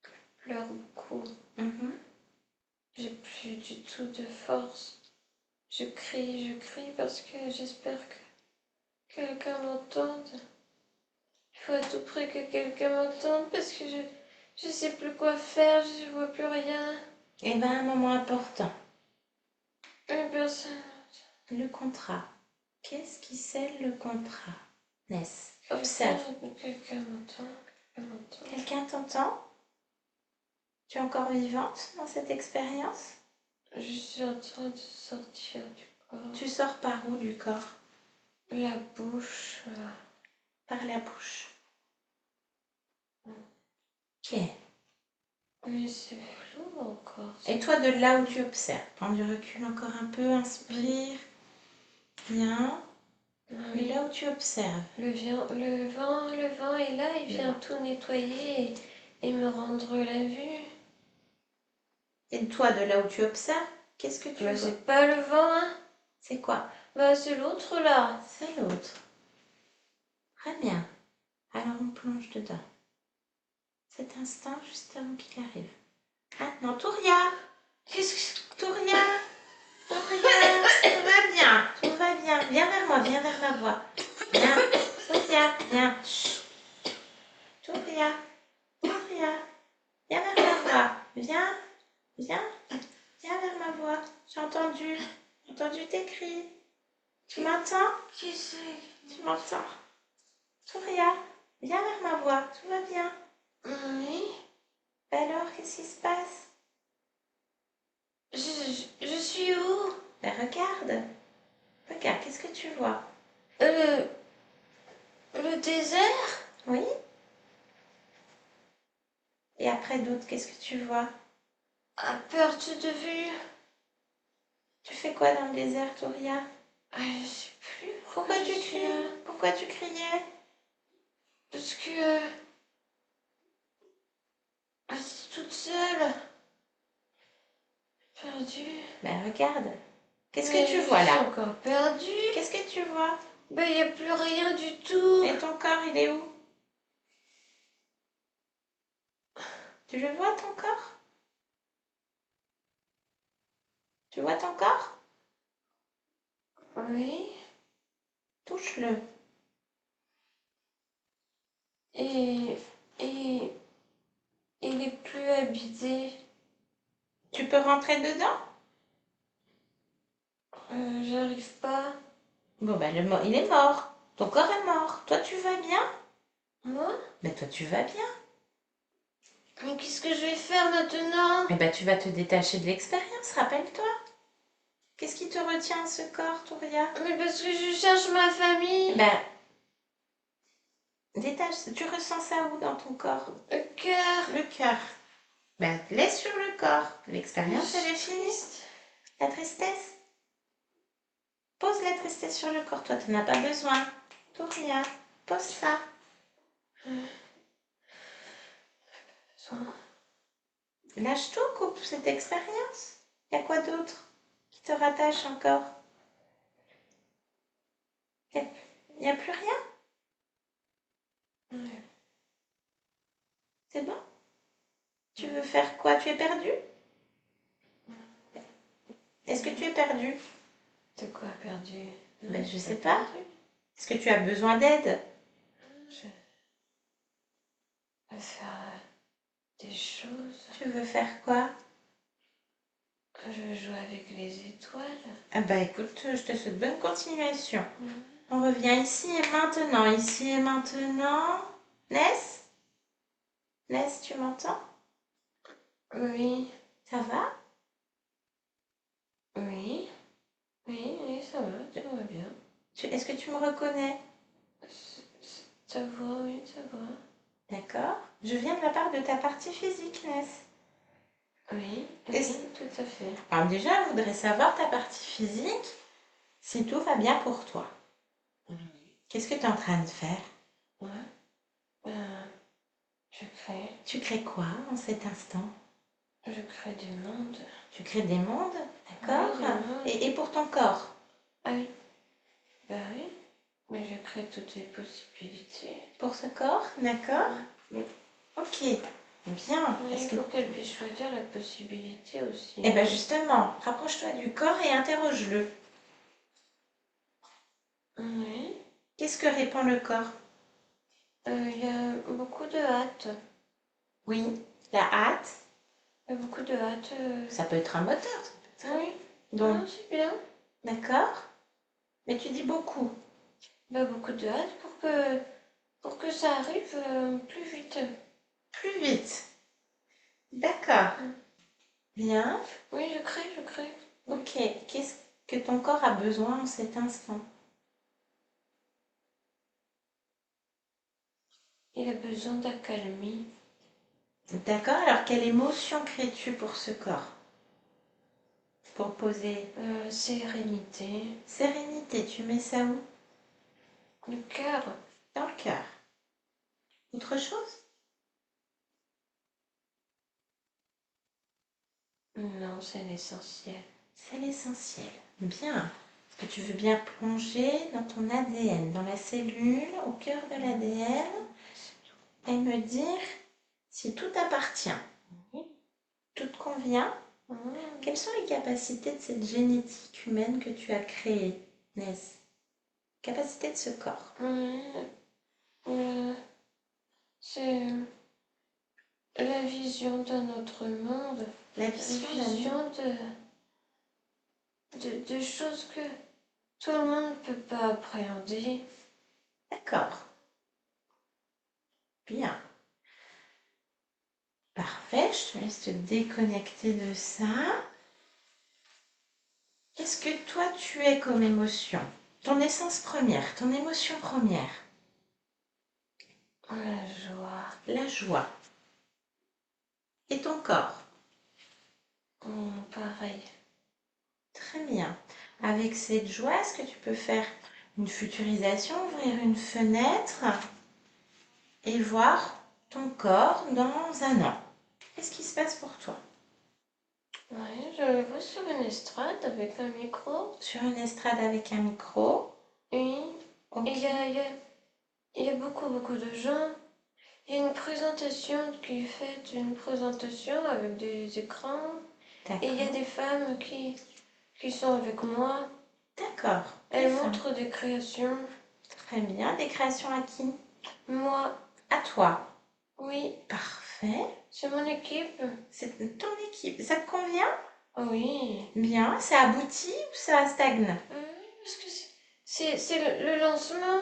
Je pleure beaucoup. Mhm. J'ai plus du tout de force. Je crie parce que j'espère que quelqu'un m'entende. Il faut à tout prix que quelqu'un m'entende parce que je sais plus quoi faire, je vois plus rien. Eh bien, un moment important. Une personne. Le contrat. Qu'est-ce qui scelle le contrat? Ness. Observe. Quelqu'un m'entend. Quelqu'un t'entend? Tu es encore vivante dans cette expérience? Je suis en train de sortir du corps. Tu sors par où du corps? La bouche. Par la bouche. Ok. Mais c'est flou encore. Et toi, de là où tu observes, prends du recul encore un peu, inspire. Bien. De là où tu observes. Le vent est là, il vient tout nettoyer et me rendre la vue. Et toi, de là où tu observes, qu'est-ce que tu Bah, vois? c'est pas le vent, hein. C'est quoi? Bah, c'est l'autre là. C'est l'autre. Très bien. Alors on plonge dedans. Cet instant, juste avant qu'il arrive. Maintenant, Touria! Qu'est-ce que... Touria! Toria, tout va bien, tout va bien. Viens vers moi, viens vers ma voix. Viens, Toria, viens. Chut. Toria, Toria, viens vers ma voix. Viens, viens, viens vers ma voix. J'ai entendu tes cris. Tu m'entends? Qui c'est? Tu m'entends? Toria, viens vers ma voix, tout va bien. Oui. Alors, qu'est-ce qui se passe? Je suis où? Ben regarde, regarde, qu'est-ce que tu vois? Le désert? Oui? Et après d'autres, qu'est-ce que tu vois? À perte de vue? Tu fais quoi dans le désert, Toria? Je sais plus. Pourquoi je tu suis cries? là. Pourquoi tu criais? Parce que c'est toute seule. Perdue. Ben regarde, qu'est-ce que Mais tu je vois suis là? encore perdue. Qu'est-ce que tu vois? Ben, il n'y a plus rien du tout. Et ton corps, il est où? Tu le vois, ton corps? Tu vois ton corps? Oui. Touche-le. Et, et il est plus habité. Tu peux rentrer dedans? J'arrive pas. Bon, ben il est mort. Ton corps est mort. Toi, tu vas bien? Moi? Ben toi, tu vas bien. Mais qu'est-ce que je vais faire maintenant? Eh ben, tu vas te détacher de l'expérience, rappelle-toi. Qu'est-ce qui te retient à ce corps, Touria? Mais parce que je cherche ma famille. Ben, détache. Tu ressens ça où dans ton corps? Le cœur. Le cœur. Ben, laisse sur le corps. L'expérience, elle est finie. La tristesse. Pose la tristesse sur le corps. Toi, tu n'en as pas besoin. Touria, pose ça. Lâche tout, coupe cette expérience. Il y a quoi d'autre qui te rattache encore? Il n'y a plus rien? C'est bon? Tu veux faire quoi? Tu es perdu? Est-ce que tu es perdu? De quoi perdu? Ben, je sais pas. Est-ce que tu as besoin d'aide? Je vais faire des choses. Tu veux faire quoi? Je veux jouer avec les étoiles. Ah bah écoute, je te souhaite bonne continuation. On revient ici et maintenant. Ici et maintenant. Ness? Ness, tu m'entends? Oui. Ça va? Oui. Oui, ça va bien. Est-ce que tu me reconnais? Ta voix, oui, ta voix. D'accord. Je viens de la part de ta partie physique, Ness. Oui, Est-ce- oui, tout à fait. Alors déjà, je voudrais savoir ta partie physique, si tout va bien pour toi. Oui. Qu'est-ce que tu es en train de faire? Ouais. Je crée. Tu crées quoi en cet instant? Je crée du monde. Tu crées des mondes, d'accord? Oui, des mondes. Et pour ton corps? Ah oui. Bah oui. Mais je crée toutes les possibilités. Pour ce corps, d'accord? Ok, bien. Mais Est-ce il que... faut qu'elle puisse choisir la possibilité aussi. Eh bien justement, rapproche-toi du corps et interroge-le. Oui. Qu'est-ce que répond le corps? Il y a beaucoup de hâte. Oui, la hâte, Il y a beaucoup de hâte. ça peut être un moteur. Oui. Donc, Non, c'est bien. d'accord? Mais tu dis beaucoup. Bah, beaucoup de hâte pour que ça arrive plus vite. Plus vite. D'accord. Bien. Oui, je crée, je crée. Ok. Qu'est-ce que ton corps a besoin en cet instant? Il a besoin d'accalmie. D'accord. Alors, quelle émotion crées-tu pour ce corps? Pour poser Sérénité. sérénité, tu mets ça où? Le cœur. Dans le cœur. Autre chose? Non, c'est l'essentiel. C'est l'essentiel. Bien. Est-ce que tu veux bien plonger dans ton ADN, dans la cellule, au cœur de l'ADN, et me dire si tout t'appartient, Oui. tout te convient? Quelles sont les capacités de cette génétique humaine que tu as créée, Ness? Capacité de ce corps. C'est la vision d'un autre monde, La la vision d'un... vision de choses que tout le monde ne peut pas appréhender. D'accord. Bien. Parfait, je te laisse te déconnecter de ça. Qu'est-ce que toi tu es comme émotion? Ton essence première, ton émotion première. La joie. La joie. Et ton corps? Pareil. Très bien. Avec cette joie, est-ce que tu peux faire une futurisation, ouvrir une fenêtre et voir ton corps dans un an? Qu'est-ce qui se passe pour toi? Ouais, je le vois sur une estrade avec un micro. Sur une estrade avec un micro. Oui. Ok. Et il y a beaucoup, beaucoup de gens. Il y a une présentation qui est faite, une présentation avec des écrans. Et il y a D'accord. des femmes qui sont avec moi. D'accord. Elles Des femmes. montrent des créations. Très bien. Des créations à qui? Moi, À toi. oui, Parfait. c'est mon équipe. C'est ton équipe. Ça te convient? Oui. Bien. Ça aboutit ou ça stagne? Parce que c'est le lancement.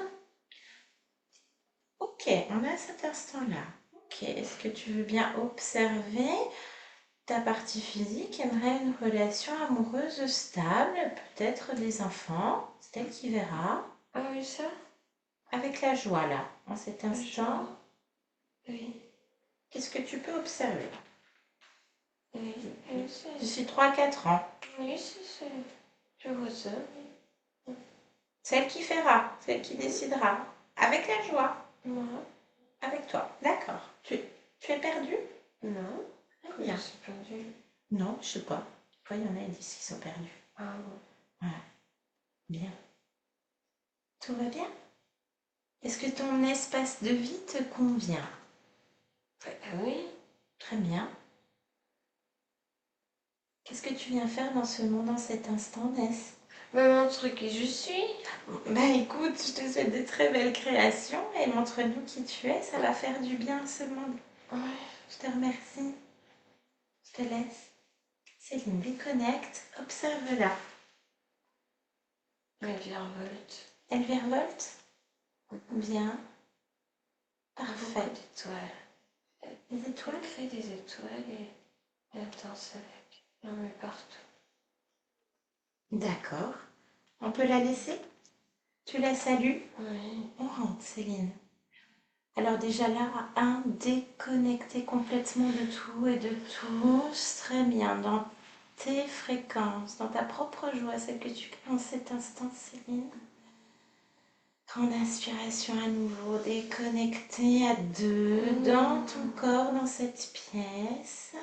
Ok, on a cet instant-là. Ok, est-ce que tu veux bien observer ta partie physique? Aimerait une relation amoureuse stable, peut-être des enfants. C'est elle qui verra. Ah oui, ça? Avec la joie là, en cet La instant, joie. Oui, qu'est-ce que tu peux observer? oui, D'ici 3-4 ans, oui, je vois ça. c'est elle qui fera, c'est elle qui décidera. Avec la joie, Moi, avec toi. D'accord. Tu es perdu? non. Très bien. Je suis perdue. Non, je sais pas. Toi, il y en a, ils disent qu'ils sont perdus. Ah bon. Voilà. Bien. Tout va bien? Est-ce que ton espace de vie te convient? Oui. Très bien. Qu'est-ce que tu viens faire dans ce monde en cet instant, Ness? Me montrer qui je suis. Bah écoute, je te souhaite de très belles créations et montre-nous qui tu es, ça va faire du bien à ce monde. Oui. Je te remercie. Je te laisse. Céline, déconnecte, observe-la. Elle virevolte. Elle virevolte? Bien. Beaucoup Parfait. d'étoiles. Les Elle étoiles? crée des étoiles et elle danse avec. Elle en met partout. D'accord. On peut la laisser? Tu la salues? Oui. On rentre, Céline. Alors déjà là, déconnecter complètement de tout et de tous. Très bien. Dans tes fréquences, dans ta propre joie, celle que tu crées en cet instant, Céline. Grande inspiration à nouveau, déconnecter à deux dans ton corps, dans cette pièce.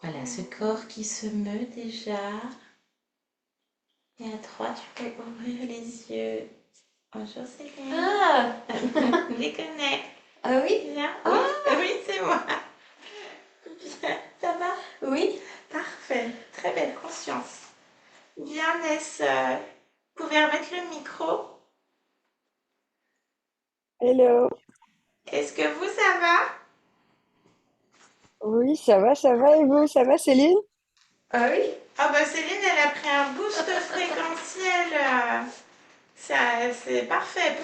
Voilà, ce corps qui se meut déjà. Et à 3, tu peux ouvrir les yeux. Bonjour Céline. Ah! Déconnecte. Ah oui? Bien. Oui, oui, c'est moi. Bien. Ça va? Oui. Parfait. Très belle conscience. Bien, Ness. Vous pouvez remettre le micro. Hello. Est-ce que vous, ça va? Oui, ça va, et vous, ça va, Céline? Ah oui? Ah bah Céline, elle a pris un boost fréquentiel. C'est parfait.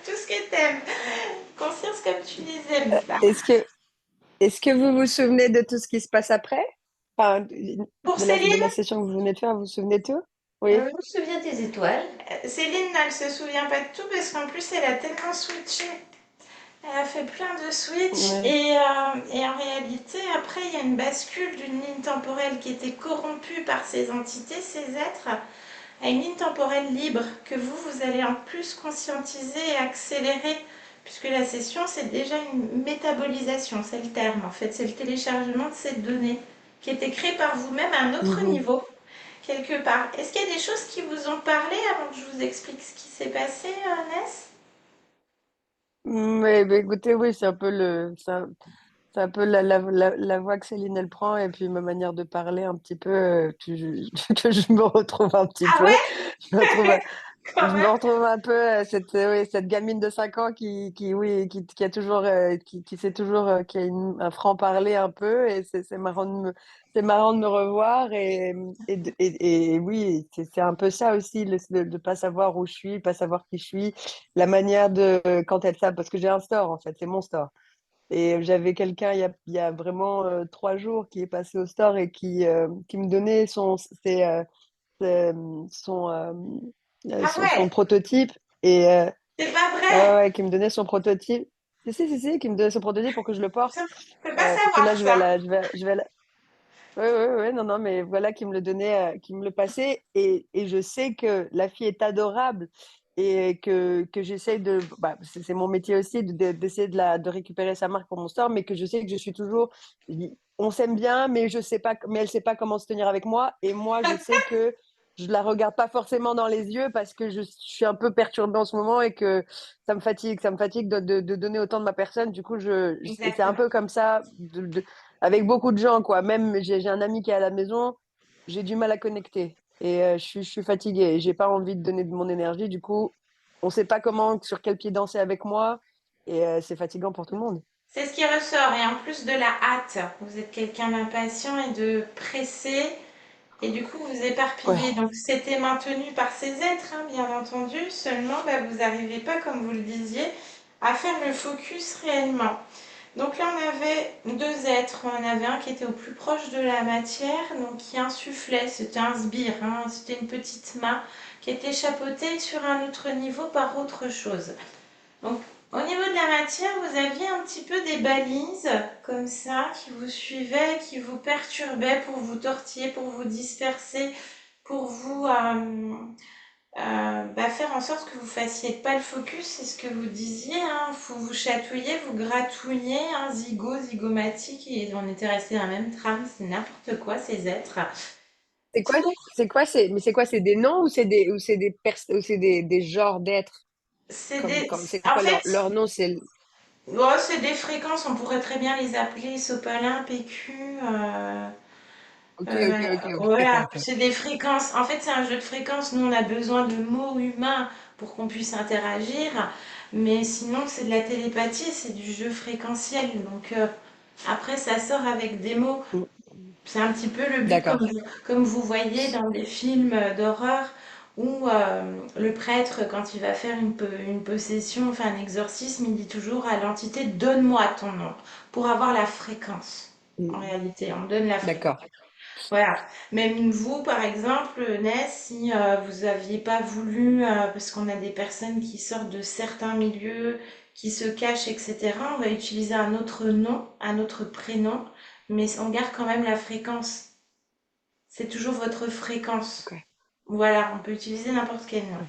Tout ce que t'aimes. Conscience comme tu les aimes, ça. Est-ce que, est-ce que vous vous souvenez de tout ce qui se passe après? Enfin, Pour de Céline, la session que vous venez de faire, vous vous souvenez de tout? Oui. Je me souviens des étoiles. Céline, elle se souvient pas de tout parce qu'en plus, elle a tellement switché. Elle a fait plein de switches Ouais. et en réalité, après, il y a une bascule d'une ligne temporelle qui était corrompue par ces entités, ces êtres, à une ligne temporelle libre que vous allez en plus conscientiser et accélérer, puisque la session, c'est déjà une métabolisation, c'est le terme en fait, c'est le téléchargement de ces données qui étaient créées par vous-même à un autre Mhm. niveau, quelque part. Est-ce qu'il y a des choses qui vous ont parlé avant que je vous explique ce qui s'est passé, Ness? Mais, écoutez, oui, c'est un peu C'est un peu la voix que Céline, elle prend, et puis ma manière de parler un petit peu, que je me retrouve un petit Ah peu. ouais, Je me retrouve, quand je me même. retrouve un peu cette, oui, cette gamine de 5 ans oui, qui a toujours, qui sait toujours, qui a un franc-parler un peu, et c'est marrant de me revoir, et oui, c'est un peu ça aussi, de pas savoir où je suis, pas savoir qui je suis, la manière de, quand elle ça, parce que j'ai un store, en fait, c'est mon store. Et j'avais quelqu'un il y a vraiment 3 jours qui est passé au store et qui me donnait c'est, Ah son ouais, prototype. Et c'est pas ouais, vrai. ouais, qui me donnait son prototype. Si, qui me donnait son prototype pour que je le porte. Je peux pas Parce que là, savoir ça. je vais à la- Ouais, ouais, ouais, non, non, mais voilà qui me le donnait, qui me le passait. Et je sais que la fille est adorable, et que j'essaye de. Bah, c'est mon métier aussi d'essayer de récupérer sa marque pour mon store, mais que je sais que je suis toujours. On s'aime bien, mais je sais pas, mais elle sait pas comment se tenir avec moi. Et moi, je sais que je la regarde pas forcément dans les yeux parce que je suis un peu perturbée en ce moment, et que ça me fatigue de donner autant de ma personne. Du coup, et c'est un Exactement. peu comme ça, avec beaucoup de gens, quoi. Même j'ai un ami qui est à la maison, j'ai du mal à connecter. Et je suis fatiguée. Et j'ai pas envie de donner de mon énergie. Du coup, on sait pas comment, sur quel pied danser avec moi. Et c'est fatigant pour tout le monde. C'est ce qui ressort. Et en plus de la hâte, vous êtes quelqu'un d'impatient et de pressé. Et du coup, vous Ouais. éparpillez. Donc, c'était maintenu par ces êtres, hein, bien entendu. Seulement, bah, vous n'arrivez pas, comme vous le disiez, à faire le focus réellement. Donc là, on avait deux êtres. On en avait un qui était au plus proche de la matière, donc qui insufflait. C'était un sbire, hein, c'était une petite main qui était chapeautée sur un autre niveau par autre chose. Donc, au niveau de la matière, vous aviez un petit peu des balises comme ça qui vous suivaient, qui vous perturbaient pour vous tortiller, pour vous disperser, pour vous bah, faire en sorte que vous fassiez pas le focus, c'est ce que vous disiez, hein. Faut vous chatouiller, vous gratouiller, hein, zygomatique, et on était resté dans la même trame, c'est n'importe quoi ces êtres. C'est quoi, mais c'est quoi, c'est des noms, ou c'est des genres d'êtres? C'est des, C'est en quoi fait, leur nom? C'est bon, c'est des fréquences, on pourrait très bien les appeler sopalin, PQ. ok, ok, Euh, ok, ok, voilà, ok. c'est des fréquences. En fait, c'est un jeu de fréquences. Nous, on a besoin de mots humains pour qu'on puisse interagir. Mais sinon, c'est de la télépathie, c'est du jeu fréquentiel. Donc, après, ça sort avec des mots. Mm. C'est un petit peu le but, D'accord. comme vous voyez dans des films d'horreur où le prêtre, quand il va faire une possession, enfin un exorcisme, il dit toujours à l'entité: donne-moi ton nom, pour avoir la fréquence. En Mm. réalité, on donne la fréquence. D'accord. Voilà. Même vous, par exemple, Ness, si vous aviez pas voulu, parce qu'on a des personnes qui sortent de certains milieux, qui se cachent, etc., on va utiliser un autre nom, un autre prénom, mais on garde quand même la fréquence. C'est toujours votre fréquence. Ok. Voilà, on peut utiliser n'importe quel nom.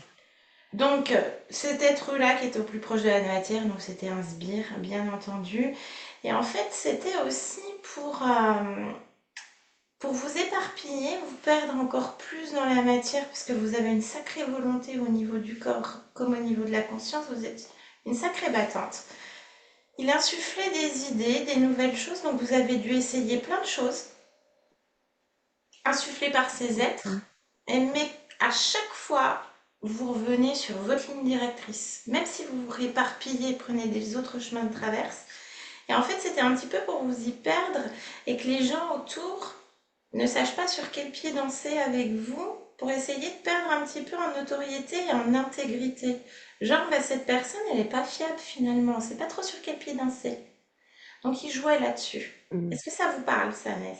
Donc, cet être-là qui est au plus proche de la matière, donc c'était un sbire, bien entendu. Et en fait, c'était aussi pour vous éparpiller, vous perdre encore plus dans la matière, parce que vous avez une sacrée volonté au niveau du corps comme au niveau de la conscience, vous êtes une sacrée battante. Il insufflait des idées, des nouvelles choses, donc vous avez dû essayer plein de choses, insufflées par ces êtres, Mm. mais à chaque fois, vous revenez sur votre ligne directrice. Même si vous vous réparpillez, prenez des autres chemins de traverse. Et en fait, c'était un petit peu pour vous y perdre et que les gens autour ne sache pas sur quel pied danser avec vous pour essayer de perdre un petit peu en notoriété et en intégrité. Genre, bah, cette personne, elle n'est pas fiable finalement, on sait pas trop sur quel pied danser. Donc, il jouait là-dessus. Mm. Est-ce que ça vous parle, ça, Ness?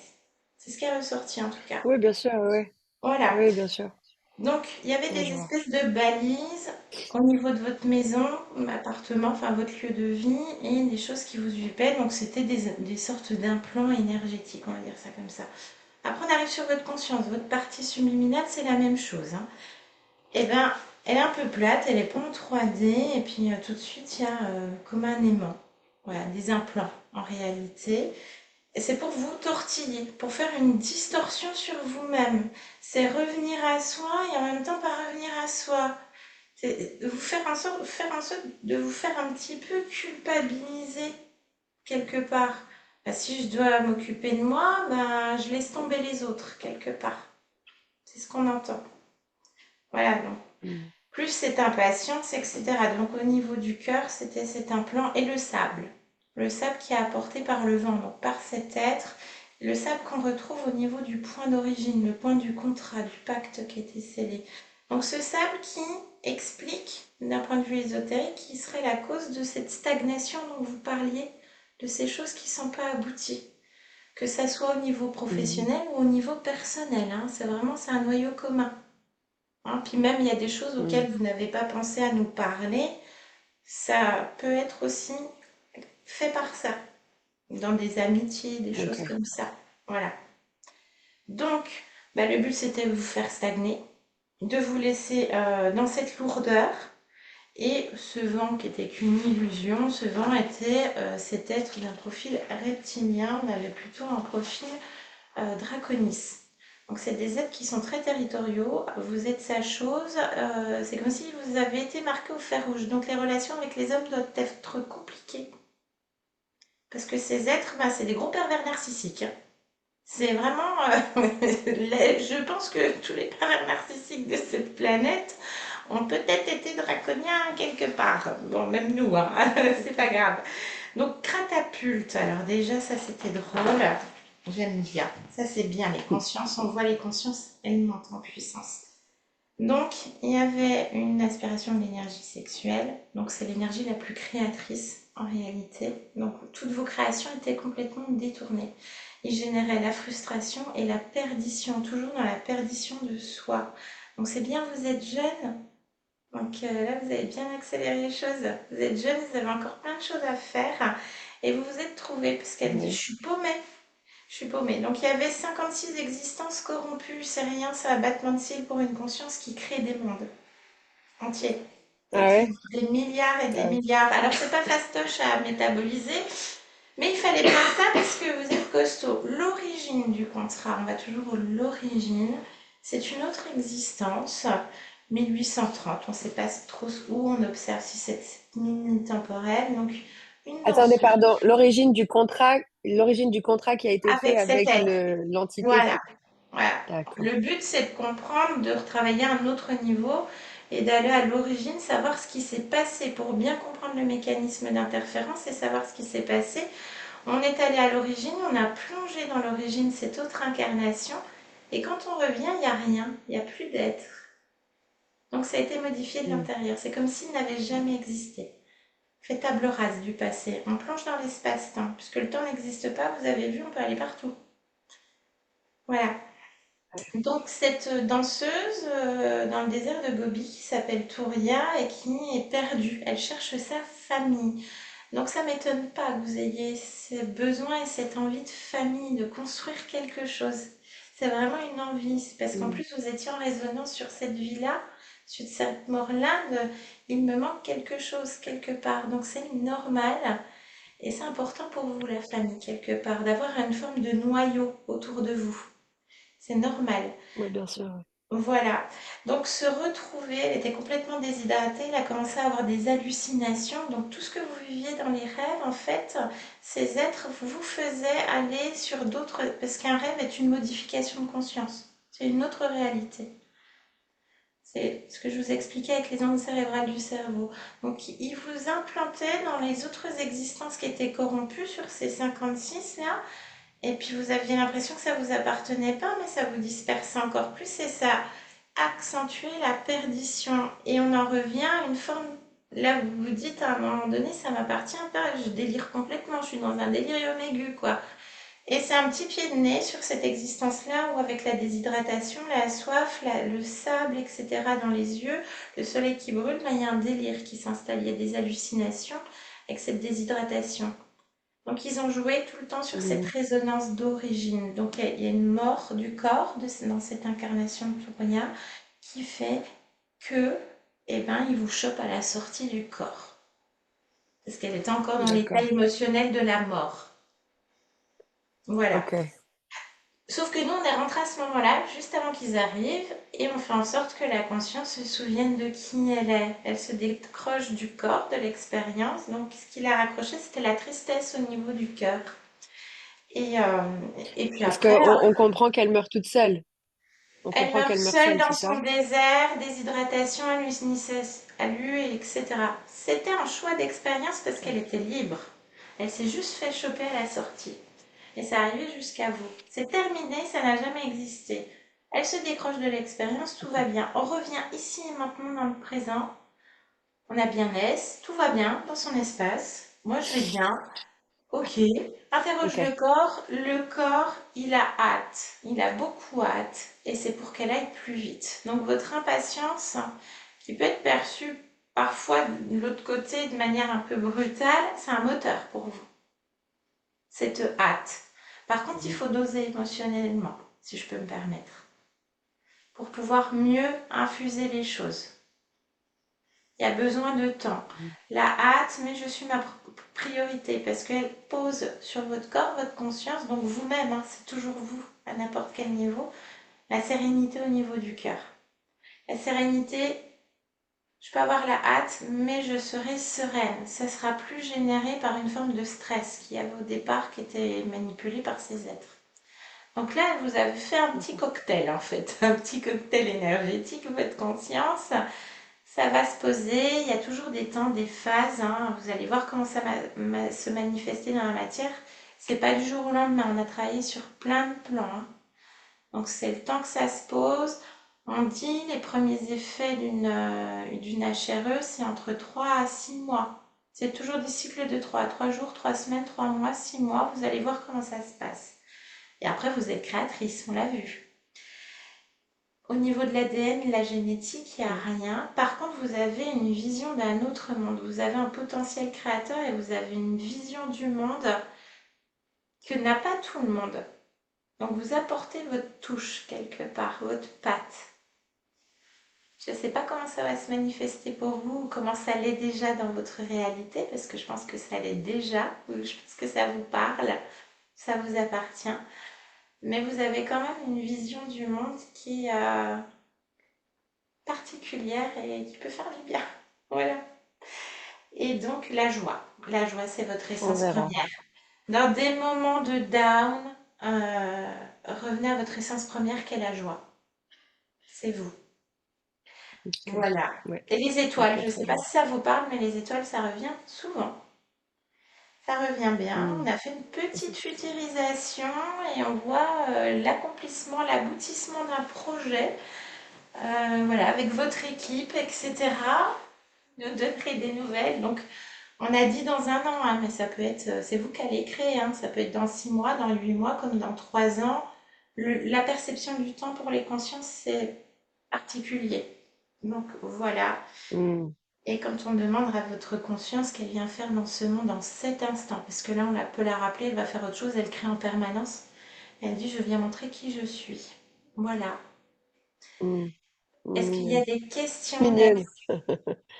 C'est ce qui est ressorti en tout cas. Oui, bien sûr, oui. Voilà. Oui, bien sûr. Donc, il y avait Ouais, des je vois. espèces de balises au niveau de votre maison, appartement, enfin votre lieu de vie, et des choses qui vous huipaient. Donc, c'était des sortes d'implants énergétiques, on va dire ça comme ça. Après, on arrive sur votre conscience. Votre partie subliminale, c'est la même chose, hein. Eh ben, elle est un peu plate, elle est pas en 3D, et puis tout de suite, il y a comme un aimant. Voilà, des implants en réalité. Et c'est pour vous tortiller, pour faire une distorsion sur vous-même. C'est revenir à soi et en même temps pas revenir à soi. C'est vous faire en sorte de vous faire un petit peu culpabiliser quelque part. Bah, si je dois m'occuper de moi, ben, je laisse tomber les autres quelque part. C'est ce qu'on entend. Voilà, donc Mm. plus c'est impatience, etc. Donc au niveau du cœur, c'était cet implant et le sable. Le sable qui est apporté par le vent, donc par cet être. Le sable qu'on retrouve au niveau du point d'origine, le point du contrat, du pacte qui était scellé. Donc ce sable qui explique, d'un point de vue ésotérique, qui serait la cause de cette stagnation dont vous parliez, de ces choses qui ne sont pas abouties. Que ça soit au niveau Mhm. professionnel ou au niveau personnel, hein. C'est un noyau commun. Hein. Puis même, il y a des choses Mm. auxquelles vous n'avez pas pensé à nous parler. Ça peut être aussi fait par ça, dans des amitiés, des choses Ok. comme ça. Voilà. Donc, bah, le but, c'était de vous faire stagner, de vous laisser dans cette lourdeur. Et ce vent qui était qu'une illusion, ce vent était cet être d'un profil reptilien. On avait plutôt un profil Draconis. Donc c'est des êtres qui sont très territoriaux, vous êtes sa chose, c'est comme si vous avez été marqué au fer rouge. Donc les relations avec les hommes doivent être compliquées. Parce que ces êtres, bah, c'est des gros pervers narcissiques. Hein. C'est vraiment... je pense que tous les pervers narcissiques de cette planète ont peut-être été draconiens quelque part. Bon, même nous, hein, c'est pas grave. Donc, catapulte. Alors déjà, ça c'était drôle. J'aime bien. Ça c'est bien, les consciences. On voit les consciences, elles montent en puissance. Donc, il y avait une aspiration de l'énergie sexuelle. Donc, c'est l'énergie la plus créatrice en réalité. Donc, toutes vos créations étaient complètement détournées. Il générait la frustration et la perdition, toujours dans la perdition de soi. Donc, c'est bien, vous êtes jeune. Donc là, vous avez bien accéléré les choses. Vous êtes jeune, vous avez encore plein de choses à faire. Et vous vous êtes trouvé, parce qu'elle dit, je Oui. suis paumée. Je suis paumée. Donc il y avait 56 existences corrompues. C'est rien, c'est un battement de cils pour une conscience qui crée des mondes entiers. Et Ah qui ouais? ont des milliards et des Ah ouais. milliards. Alors c'est pas fastoche à métaboliser, mais il fallait bien ça parce que vous êtes costaud. L'origine du contrat, on va toujours à l'origine, c'est une autre existence. 1830, on ne sait pas trop où on observe si c'est cette ligne temporelle. Donc, une Attendez, danseuse pardon. L'origine du contrat qui a été fait avec cet avec être. l'entité Voilà. qui. Voilà. Le D'accord. but, c'est de comprendre, de retravailler à un autre niveau et d'aller à l'origine, savoir ce qui s'est passé pour bien comprendre le mécanisme d'interférence et savoir ce qui s'est passé. On est allé à l'origine, on a plongé dans l'origine, cette autre incarnation, et quand on revient, il n'y a rien, il n'y a plus d'être. Donc ça a été modifié de Mm. l'intérieur, c'est comme s'il n'avait jamais existé. Fait table rase du passé, on plonge dans l'espace-temps, puisque le temps n'existe pas, vous avez vu, on peut aller partout. Voilà. Donc cette danseuse dans le désert de Gobi qui s'appelle Touria et qui est perdue, elle cherche sa famille. Donc ça m'étonne pas que vous ayez ce besoin et cette envie de famille, de construire quelque chose. C'est vraiment une envie, c'est parce qu'en Mm. plus vous étiez en résonance sur cette vie-là, sur cette mort-là, il me manque quelque chose quelque part. Donc c'est normal et c'est important pour vous la famille quelque part, d'avoir une forme de noyau autour de vous. C'est normal. Oui, bien sûr. Voilà. Donc se retrouver, elle était complètement déshydratée, elle a commencé à avoir des hallucinations. Donc tout ce que vous viviez dans les rêves, en fait, ces êtres vous faisaient aller sur d'autres... Parce qu'un rêve est une modification de conscience. C'est une autre réalité. C'est ce que je vous expliquais avec les ondes cérébrales du cerveau. Donc il vous implantait dans les autres existences qui étaient corrompues sur ces 56 là. Et puis vous aviez l'impression que ça vous appartenait pas, mais ça vous dispersait encore plus et ça accentuait la perdition. Et on en revient à une forme. Là, vous vous dites à un moment donné, ça m'appartient pas, je délire complètement, je suis dans un délirium aigu, quoi. Et c'est un petit pied de nez sur cette existence-là où, avec la déshydratation, la soif, le sable, etc., dans les yeux, le soleil qui brûle, ben, il y a un délire qui s'installe, il y a des hallucinations avec cette déshydratation. Donc ils ont joué tout le temps sur cette Mm. résonance d'origine. Donc il y a une mort du corps dans cette incarnation de Touria qui fait que, eh ben, il vous chope à la sortie du corps. Parce qu'elle était encore dans l'état D'accord. émotionnel de la mort. Voilà. Ok. Sauf que nous, on est rentré à ce moment-là, juste avant qu'ils arrivent, et on fait en sorte que la conscience se souvienne de qui elle est. Elle se décroche du corps, de l'expérience. Donc ce qui l'a raccroché, c'était la tristesse au niveau du cœur. Et, euh, et puis Parce après, qu'on on comprend qu'elle meurt toute seule. On elle comprend meurt qu'elle meurt seule seule, dans c'est son ça? désert, déshydratation, etc. C'était un choix d'expérience parce qu'elle était libre. Elle s'est juste fait choper à la sortie. Et ça arrivait jusqu'à vous. C'est terminé, ça n'a jamais existé. Elle se décroche de l'expérience, tout va bien. On revient ici et maintenant dans le présent. On a bien l'aise, tout va bien dans son espace. Moi, je vais bien. Ok. Interroge le Ok. corps. Le corps, il a hâte. Il a beaucoup hâte. Et c'est pour qu'elle aille plus vite. Donc, votre impatience, qui peut être perçue parfois de l'autre côté de manière un peu brutale, c'est un moteur pour vous. Cette hâte. Par contre, il Mhm. faut doser émotionnellement, si je peux me permettre, pour pouvoir mieux infuser les choses. Il y a besoin de temps. La hâte, mais je suis ma priorité parce qu'elle pose sur votre corps, votre conscience, donc vous-même, hein, c'est toujours vous à n'importe quel niveau, la sérénité au niveau du cœur. La sérénité, je peux avoir la hâte, mais je serai sereine. Ça sera plus généré par une forme de stress qui avait au départ, qui était manipulé par ces êtres. Donc là, vous avez fait un petit cocktail en fait, un petit cocktail énergétique, votre conscience. Ça va se poser, il y a toujours des temps, des phases, hein. Vous allez voir comment ça va se manifester dans la matière. C'est pas du jour au lendemain, on a travaillé sur plein de plans, hein. Donc c'est le temps que ça se pose. On dit les premiers effets d'une HRE, c'est entre 3 à 6 mois. C'est toujours des cycles de 3 jours, 3 semaines, 3 mois, 6 mois. Vous allez voir comment ça se passe. Et après, vous êtes créatrice, on l'a vu. Au niveau de l'ADN, la génétique, il n'y a rien. Par contre, vous avez une vision d'un autre monde. Vous avez un potentiel créateur et vous avez une vision du monde que n'a pas tout le monde. Donc, vous apportez votre touche quelque part, votre patte. Je ne sais pas comment ça va se manifester pour vous ou comment ça l'est déjà dans votre réalité, parce que je pense que ça l'est déjà, ou je pense que ça vous parle, ça vous appartient. Mais vous avez quand même une vision du monde qui est particulière et qui peut faire du bien. Voilà. Et donc la joie. La joie, c'est votre On essence verra. première. Dans des moments de down, revenez à votre essence première qui est la joie. C'est vous. Ok. Voilà. Ouais. Et les étoiles, Ok, je ne très sais pas bien. si ça vous parle, mais les étoiles, ça revient souvent. Ça revient bien. On Hmm. a fait une petite futurisation et on voit l'accomplissement, l'aboutissement d'un projet. Voilà, avec votre équipe, etc. Nous donnerez des nouvelles. Donc, on a dit dans un an, hein, mais ça peut être, c'est vous qui allez créer, hein, ça peut être dans 6 mois, dans 8 mois, comme dans 3 ans. La perception du temps pour les consciences, c'est particulier. Donc voilà. Hmm. Et quand on demande à votre conscience qu'elle vient faire dans ce monde en cet instant, parce que là peut la rappeler, elle va faire autre chose, elle crée en permanence. Elle dit, je viens montrer qui je suis. Voilà. Hmm. Est-ce qu'il y Hmm. a des questions Mignonne. là-dessus?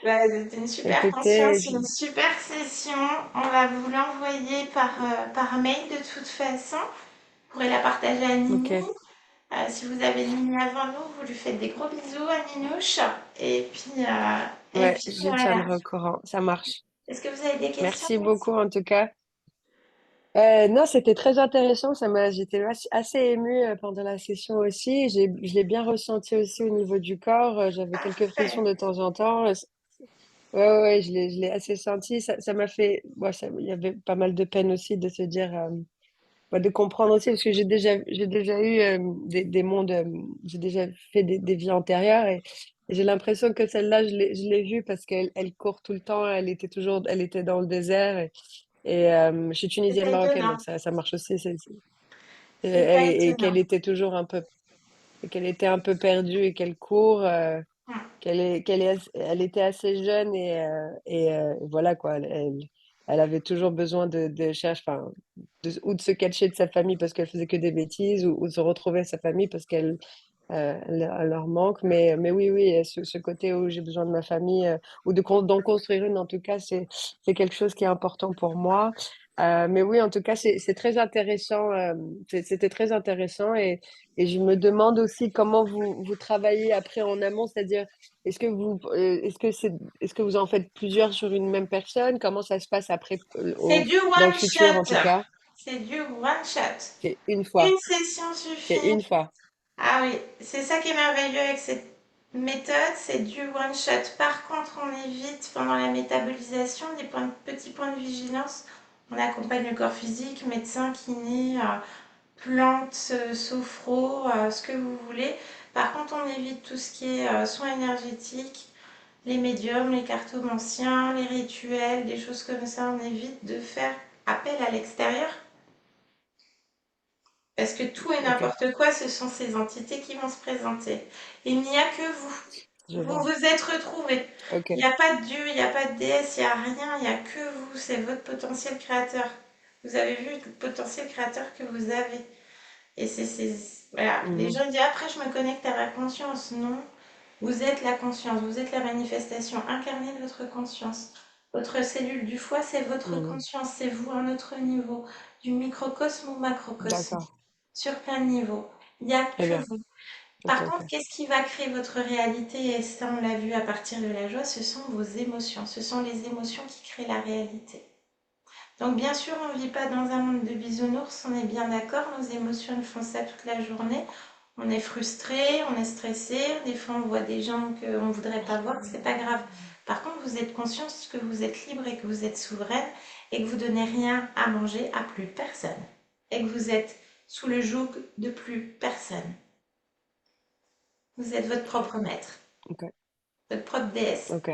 Bah, c'était une super Écoutez, conscience, une super session. On va vous l'envoyer par mail de toute façon. Vous pourrez la partager à Nini. ok. Si vous avez Nini avant nous, vous lui faites des gros bisous à Ninouche. Et Ouais, puis je voilà. tiendrai au courant. Ça marche. Est-ce que vous avez des questions? Merci beaucoup en tout cas. Non, c'était très intéressant. J'étais assez émue pendant la session aussi. Je l'ai bien ressenti aussi au niveau du corps. J'avais quelques frissons Parfait. de temps en temps. Ouais, ouais, ouais, je l'ai assez senti. Ça m'a fait, il y avait pas mal de peine aussi de se dire, de comprendre aussi, parce que j'ai déjà eu des mondes, j'ai déjà fait des vies antérieures et j'ai l'impression que celle-là, je l'ai vue parce elle court tout le temps. Elle était dans le désert je suis C'est tunisienne pas marocaine, donc étonnant. ça marche aussi. C'est pas Et qu'elle étonnant. était toujours un peu, et qu'elle était un peu perdue et qu'elle court. Hmm. Elle était assez jeune voilà quoi. Elle avait toujours besoin de chercher, enfin, ou de se cacher de sa famille parce qu'elle faisait que des bêtises, ou de se retrouver à sa famille parce elle leur manque. Mais oui, oui, ce côté où j'ai besoin de ma famille, ou d'en construire une, en tout cas, c'est quelque chose qui est important pour moi. Mais oui, en tout cas, c'est très intéressant. C'était très intéressant et je me demande aussi comment vous travaillez après en amont, c'est-à-dire est-ce que vous en faites plusieurs sur une même personne? Comment ça se passe après C'est du dans le one futur en tout shot. cas? C'est du one shot. C'est une Une fois. session C'est suffit. une fois. Ah oui, c'est ça qui est merveilleux avec cette méthode, c'est du one shot. Par contre, on évite pendant la métabolisation des petits points de vigilance. On accompagne le corps physique, médecin, kiné, plantes, sophro, ce que vous voulez. Par contre, on évite tout ce qui est soins énergétiques, les médiums, les cartomanciens, les rituels, des choses comme ça. On évite de faire appel à l'extérieur. Parce que tout et Ok, n'importe quoi, ce sont ces entités qui vont se présenter. Il n'y a que vous. je Vous vois. vous êtes retrouvés. Ok. Il n'y a pas de Dieu, il n'y a pas de déesse, il n'y a rien, il n'y a que vous. C'est votre potentiel créateur. Vous avez vu le potentiel créateur que vous avez. Et voilà. Les Mhm. gens disent après je me connecte à ma conscience. Non, vous êtes la conscience, vous êtes la manifestation incarnée de votre conscience. Votre cellule du foie, c'est votre Mhm. conscience, c'est vous à un autre niveau, du microcosme au macrocosme, D'accord. sur plein de niveaux. Il n'y a Très que bien. vous. Ok, Par contre, ok. qu'est-ce qui va créer votre réalité? Et ça, on l'a vu à partir de la joie, ce sont vos émotions. Ce sont les émotions qui créent la réalité. Donc bien sûr, on ne vit pas dans un monde de bisounours, on est bien d'accord, nos émotions font ça toute la journée. On est frustré, on est stressé, des fois on voit des gens qu'on ne voudrait pas voir, c'est pas grave. Par contre, vous êtes conscient que vous êtes libre et que vous êtes souveraine et que vous donnez rien à manger à plus personne. Et que vous êtes sous le joug de plus personne. Vous êtes votre propre maître, Ok, votre propre déesse. ok,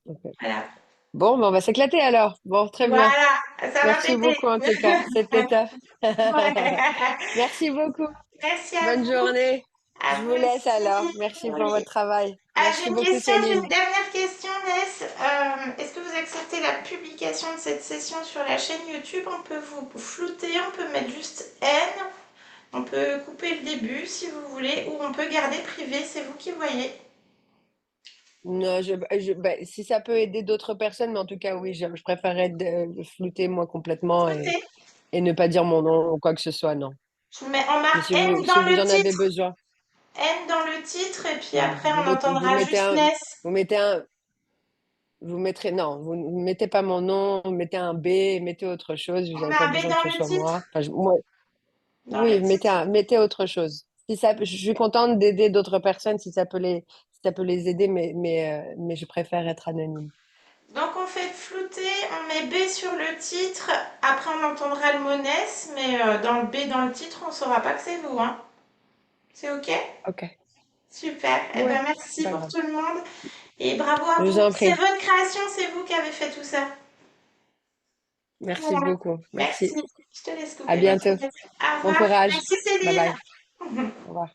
ok. Voilà. Bon, ben, on va s'éclater alors. Bon, très bien. Voilà, ça va Merci péter. beaucoup en tout cas. C'était top. Ouais. Merci beaucoup. Merci à Bonne vous. journée. À Je vous vous laisse alors. aussi. Merci pour Oui. votre travail. Ah, j'ai Merci une beaucoup, question, j'ai une Céline. dernière question, Ness. Est-ce que vous acceptez la publication de cette session sur la chaîne YouTube? On peut vous flouter, on peut mettre juste N, on peut couper le début si vous voulez, ou on peut garder privé, c'est vous qui voyez. Non, ben, si ça peut aider d'autres personnes, mais en tout cas, oui, je préférerais flouter moi complètement Floutez. et ne pas dire mon nom ou quoi que ce soit, non. Je mets, on Mais marque si N si dans vous le en avez titre. besoin, N dans le titre, et puis vous, après on vous entendra mettez juste un, Ness. vous mettez un, vous mettrez, non, vous ne mettez pas mon nom, vous mettez un B, mettez autre chose, vous On n'avez met pas un B besoin que dans ce le soit titre. moi. Enfin, moi, Dans le oui, titre. mettez autre chose. Si ça, je suis contente d'aider d'autres personnes si ça peut les aider, mais je préfère être anonyme. Donc on fait flouter, on met B sur le titre, après on entendra le mot Ness, mais dans le B dans le titre, on ne saura pas que c'est vous, hein. C'est ok? Ok, Super. Eh ben ouais, c'est merci pas pour grave. tout le monde et bravo à Je vous vous. en C'est prie. votre création, c'est vous qui avez fait tout ça. Merci Voilà. beaucoup. Merci. Merci. Je te laisse À couper votre bientôt. tête. Au Bon revoir. courage. Merci Bye bye. Céline. Au revoir.